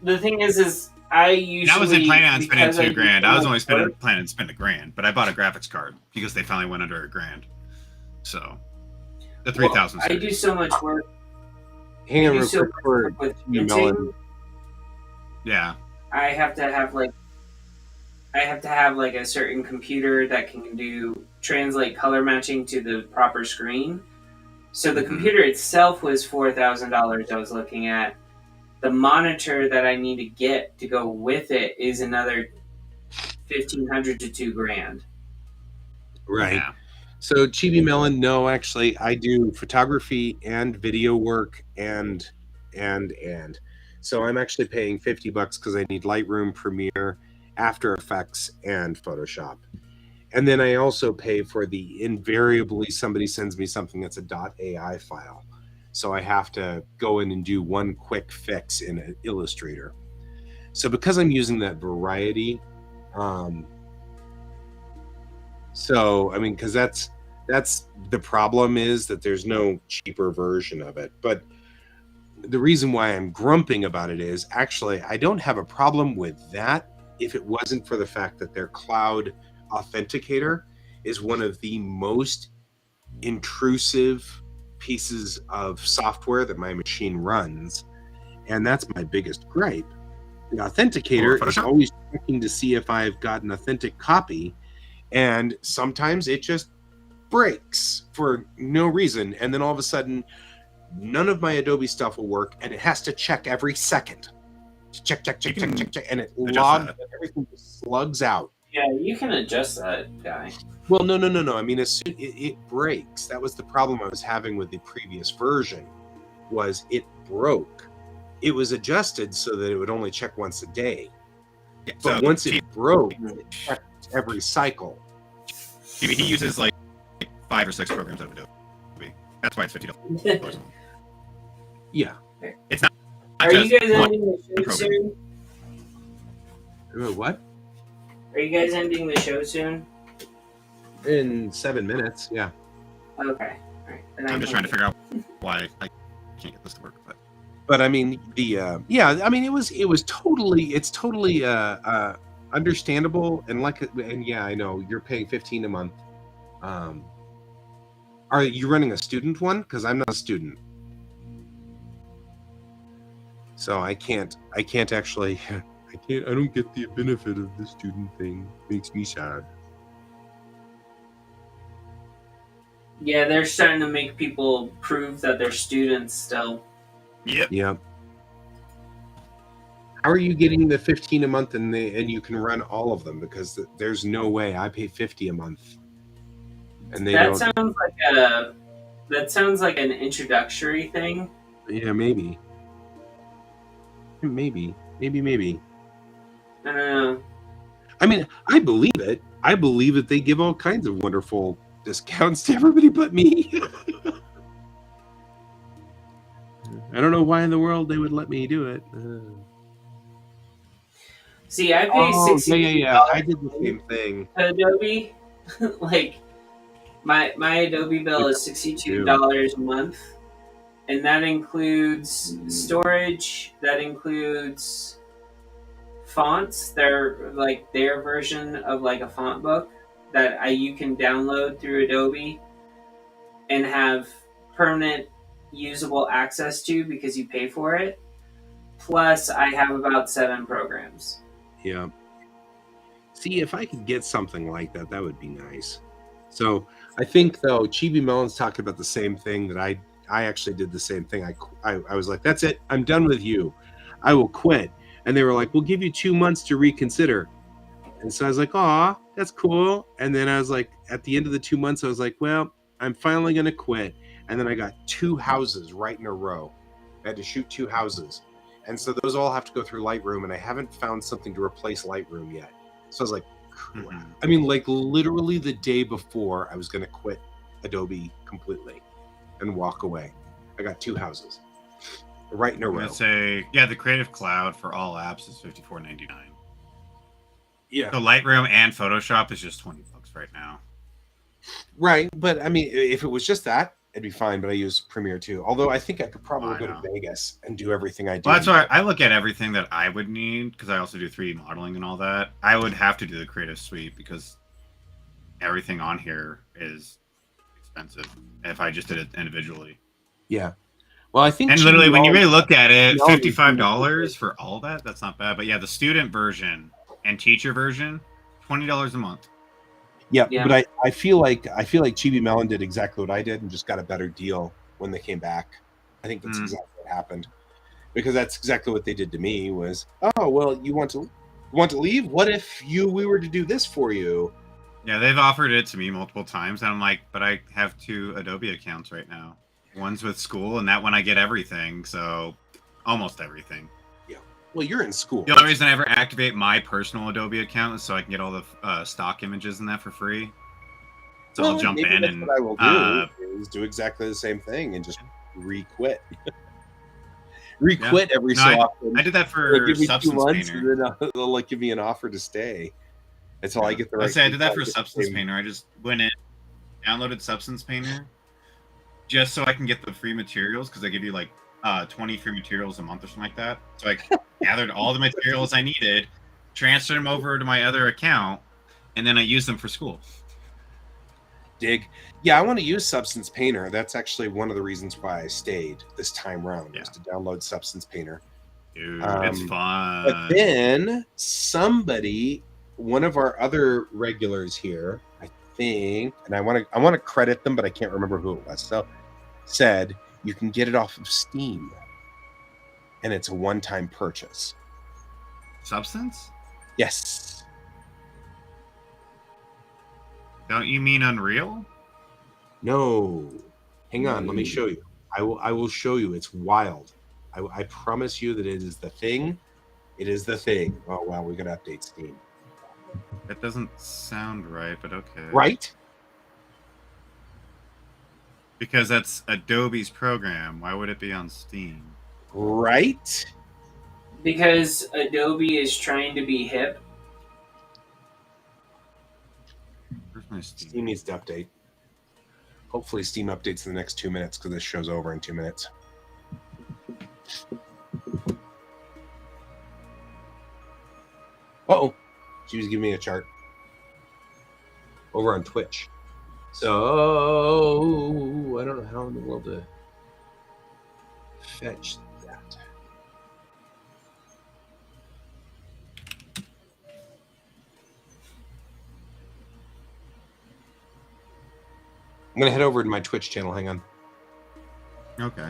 the thing is I usually. I wasn't planning on spending because I do $2,000. so I was much only work- planning to spend $1,000, but I bought a graphics card because they finally went under $1,000. So the 3000 I do so much work. Hang on I do real so quick much for work with Melon. printing. Yeah. I have to have like a certain computer that can translate color matching to the proper screen. So the computer itself was $4,000 I was looking at. The monitor that I need to get to go with it is another $1,500 to $2,000. Right. Yeah. So Chibi Melon, no, actually, I do photography and video work and. So I'm actually paying $50 because I need Lightroom, Premiere, After Effects, and Photoshop. And then I also pay for invariably somebody sends me something that's a .ai file. So I have to go in and do one quick fix in Illustrator. So because I'm using that variety, because that's the problem is that there's no cheaper version of it. But the reason why I'm grumping about it is actually I don't have a problem with that if it wasn't for the fact that their cloud authenticator is one of the most intrusive pieces of software that my machine runs, and that's my biggest gripe. The authenticator is always checking to see if I've got an authentic copy, and sometimes it just breaks for no reason, and then all of a sudden none of my Adobe stuff will work, and it has to check every second. Check, and it logs, and everything just slugs out. Yeah, you can adjust that, guy. Well, no. I mean, as soon it breaks. That was the problem I was having with the previous version, was it broke. It was adjusted so that it would only check once a day. Yeah, but once it broke, it checked every cycle. He uses like 5 or 6 programs of Adobe. That's why it's $50. Yeah. It's not. Are you guys ending the show soon? What? Are you guys ending the show soon? In 7 minutes, yeah. Okay. All right. I'm just trying to figure out why I can't get this to work. But I mean, it's totally understandable, and yeah, I know you're paying $15 a month. Are you running a student one? Because I'm not a student, so I don't get the benefit of the student thing. Makes me sad. Yeah, they're starting to make people prove that they're students still. Yep. How are you getting the $15 a month and you can run all of them? Because there's no way I pay $50 a month. And that sounds like an introductory thing. Yeah, maybe. I don't know. I mean, I believe it. I believe that they give all kinds of wonderful discounts to everybody but me. I don't know why in the world they would let me do it. See, I pay $60. Yeah. I did the same thing. Adobe, like my Adobe bill is $62 a month, and that includes storage. That includes fonts. They're like their version of like a font book that you can download through Adobe and have permanent usable access to because you pay for it. Plus, I have about 7 programs. Yeah. See, if I could get something like that, that would be nice. So I think, though, Chibi Melon's talking about the same thing that I actually did the same thing. I was like, that's it. I'm done with you. I will quit. And they were like, we'll give you 2 months to reconsider. And so I was like, aw, that's cool. And then I was like, at the end of the 2 months, I was like, well, I'm finally going to quit. And then I got 2 houses right in a row. I had to shoot 2 houses. And so those all have to go through Lightroom, and I haven't found something to replace Lightroom yet. So I was like, crap. I mean, like literally the day before I was going to quit Adobe completely. and walk away. I got 2 houses right in a I'm row. gonna say, yeah, the Creative Cloud for all apps is $54.99. Yeah, So Lightroom and Photoshop is just $20 right now. right. But I mean, if it was just that, it'd be fine. But I use Premiere too. Although I think I could probably I go to know. Vegas and do everything I do. Well, that's why I look at everything that I would need, because I also do 3D modeling and all that. I would have to do the Creative Suite because everything on here is expensive if I just did it individually. Yeah. Well, I think And literally, when you really look at it, no, $55 for all that, that's not bad. But yeah, the student version and teacher version, $20 a month. Yeah, Yeah. but I feel like Chibi Melon did exactly what I did and just got a better deal when they came back. I think that's exactly what happened, because that's exactly what they did to me. Was, oh well, you want to leave? What if we were to do this for you? Yeah, they've offered it to me multiple times, and I'm like, but I have 2 Adobe accounts right now. One's with school, and that one I get everything, so almost everything. Yeah. Well, you're in school. The only reason I ever activate my personal Adobe account is so I can get all the stock images in that for free. So I'll jump in that's and what I will do is do exactly the same thing and just re-quit. Re-quit every so often. I did that for Like, give me 2 Substance months, Painter. and then they'll like give me an offer to stay until I get the right. I did that for Substance Painter. I just went in, downloaded Substance Painter, just so I can get the free materials, because they give you like 20 free materials a month or something like that. So I gathered all the materials I needed, transferred them over to my other account, and then I used them for school. Dig. Yeah, I want to use Substance Painter. That's actually one of the reasons why I stayed this time round, was to download Substance Painter. Dude, it's fun. But then one of our other regulars here, I think, and I want to credit them, but I can't remember who it was. So said you can get it off of Steam, and it's a one-time purchase. Substance? Yes. Don't you mean Unreal? No. Hang on, let me show you. I will show you. It's wild. I promise you that it is the thing. It is the thing. Oh wow, we gotta update Steam. That doesn't sound right, but okay. Right? Because that's Adobe's program. Why would it be on Steam? Right? Because Adobe is trying to be hip. Where's my Steam? Steam needs to update. Hopefully Steam updates in the next 2 minutes, because this show's over in 2 minutes. Uh-oh. She was giving me a chart. Over on Twitch. So, I don't know how in the world to fetch that. I'm going to head over to my Twitch channel. Hang on. Okay.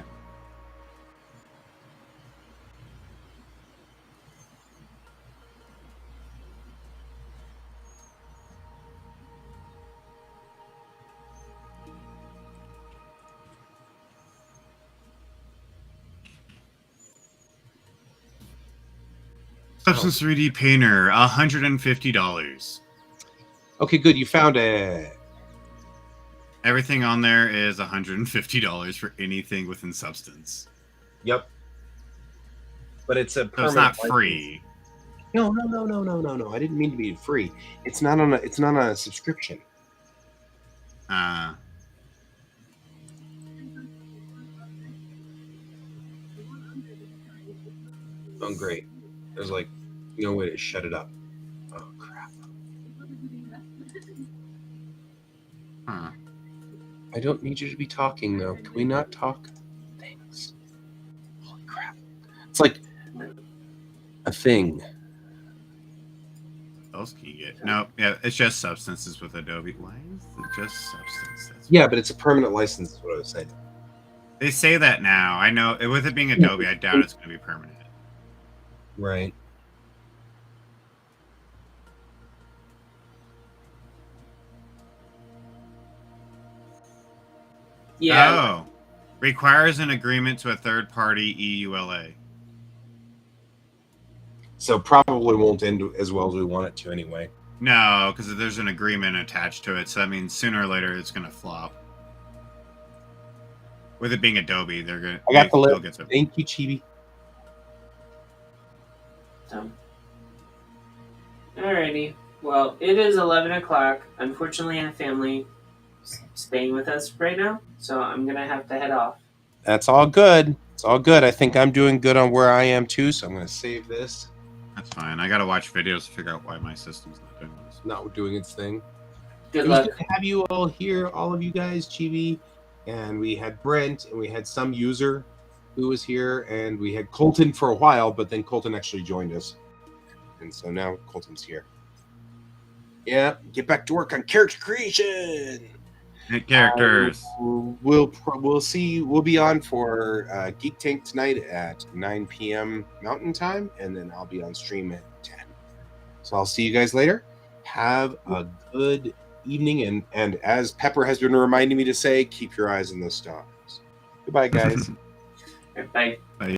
Substance 3D Painter, $150. Okay, good. You found it. Everything on there is $150 for anything within Substance. Yep. But it's a So it's permanent not license. free. No. I didn't mean to be free. It's not on a subscription. Oh great. There's like no way to shut it up. Oh crap. Huh. I don't need you to be talking though. Can we not talk things? Holy crap. It's like a thing. What else can you get? No, yeah, it's just Substances with Adobe. Why is it just Substance? Yeah, but it's a permanent license is what I was saying. They say that now. I know. With it being Adobe, I doubt it's going to be permanent. Right. Yeah. Oh. Requires an agreement to a third-party EULA. So probably won't end as well as we want it to anyway. No, because there's an agreement attached to it, so that means sooner or later it's going to flop. with it being Adobe, they're gonna. I got the they'll list. get some. Thank you, Chibi. So, alrighty. Well, it is 11 o'clock. Unfortunately, I have family staying with us right now, so I'm gonna have to head off. That's all good. It's all good. I think I'm doing good on where I am too, so I'm going to save this. That's fine. I gotta watch videos to figure out why my system's not doing this. Not doing its thing. Good It was luck. good to have you all here, all of you guys, Chibi, and we had Brent, and we had some user who was here, and we had Colton for a while, but then Colton actually joined us, and so now Colton's here. Yeah, get back to work on character creation. Hit characters. We'll see. We'll be on for Geek Tank tonight at 9 p.m. Mountain Time, and then I'll be on stream at 10. So I'll see you guys later. Have a good evening, and as Pepper has been reminding me to say, keep your eyes on the stars. Goodbye, guys. Bye. Bye.